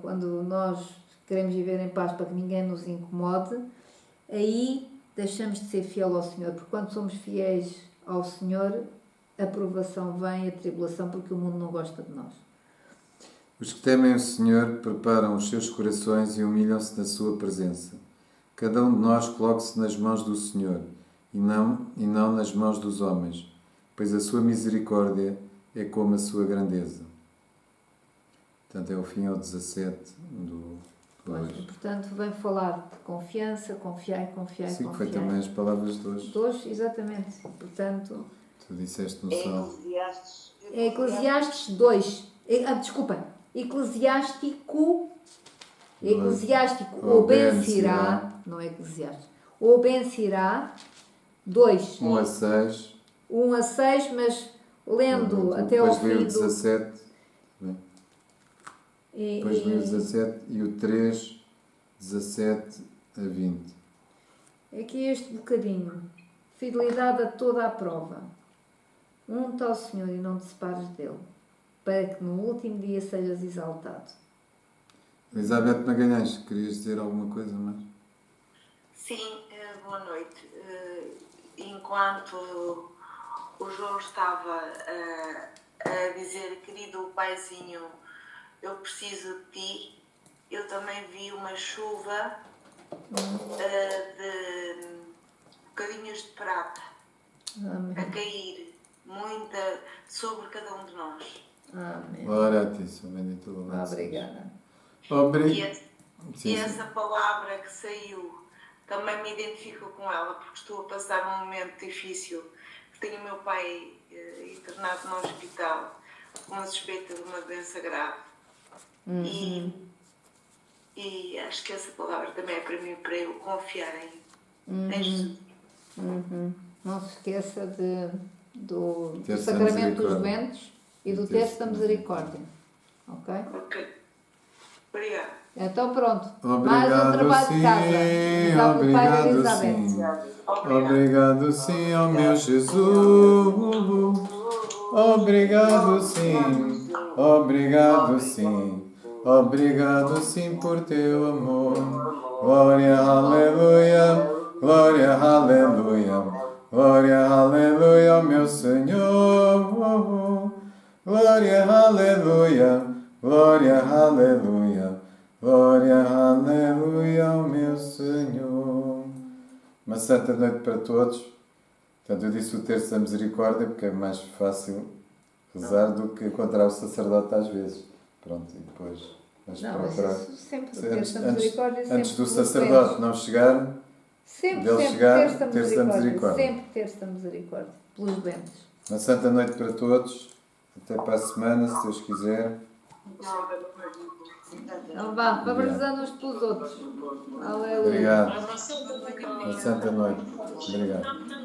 Quando nós queremos viver em paz para que ninguém nos incomode, aí deixamos de ser fiel ao Senhor. Porque quando somos fiéis ao Senhor, a provação vem, a tribulação, porque o mundo não gosta de nós. Os que temem o Senhor preparam os seus corações e humilham-se na sua presença. Cada um de nós coloque-se nas mãos do Senhor e não nas mãos dos homens, pois a sua misericórdia é como a sua grandeza. Portanto, é o fim ao 17 do 2. E, portanto, vem falar de confiança, confiai, Sim, foi também as palavras de hoje. 2, exatamente. Portanto, Tu disseste no É Salmo. Eclesiastes. é Eclesiastes 2. Desculpem, Eclesiástico. Eclesiástico, ou Ben-Sirá, não é Eclesiastes, ou Ben-Sirá 2. 1 a 6. 1 a 6, mas lendo até ao Depois li fim o do... 17. Bem, depois li o 17 e o 3, 17 a 20. Aqui este bocadinho. Fidelidade a toda a prova. Unta ao Senhor e não te separes dele, para que no último dia sejas exaltado. Elizabeth Magalhães, querias dizer alguma coisa mais? Sim, boa noite. Enquanto o João estava a dizer, querido paizinho, eu preciso de ti, eu também vi uma chuva de bocadinhos de prata Amém. a cair, muita, sobre cada um de nós. Amém. Glória a ti, São Bendito louvado sejas. Obrigada. E essa palavra que saiu também me identifico com ela, porque estou a passar um momento difícil. Tenho o meu pai internado no hospital com uma suspeita de uma doença grave. E acho que essa palavra também é para mim, para eu confiar em Jesus. Não se esqueça do Terço da sacramento dos misericórdia. doentes e do Terço terço da da misericórdia. Ok? Ok. Obrigada. Então pronto. Mais um Obrigado, trabalho de casa. sim. Exato, do pai da Obrigado, Elizabeth. sim. Obrigado, sim, ó meu Jesus. Obrigado, sim. Obrigado, sim. Obrigado, sim, por teu amor. Glória, aleluia. Glória, aleluia. Glória, aleluia, ao meu Senhor. Glória, aleluia. Glória, aleluia. Glória, aleluia, ao meu Senhor. Uma santa noite para todos. Portanto, eu disse o terço da misericórdia porque é mais fácil rezar do que encontrar o sacerdote às vezes. Pronto, e depois vamos Não, mas procurar. isso sempre. O terço da misericórdia sempre. Antes do pelos sacerdote doentes. não chegar, Sempre, dele sempre. chegar, Terço da terço da misericórdia. misericórdia. Sempre terço da misericórdia. Pelos doentes. uma santa noite para todos. Até para a semana, se Deus quiser. Então vá, vamos rezando uns pelos outros. Aleluia. Obrigado. Uma santa noite. Obrigado.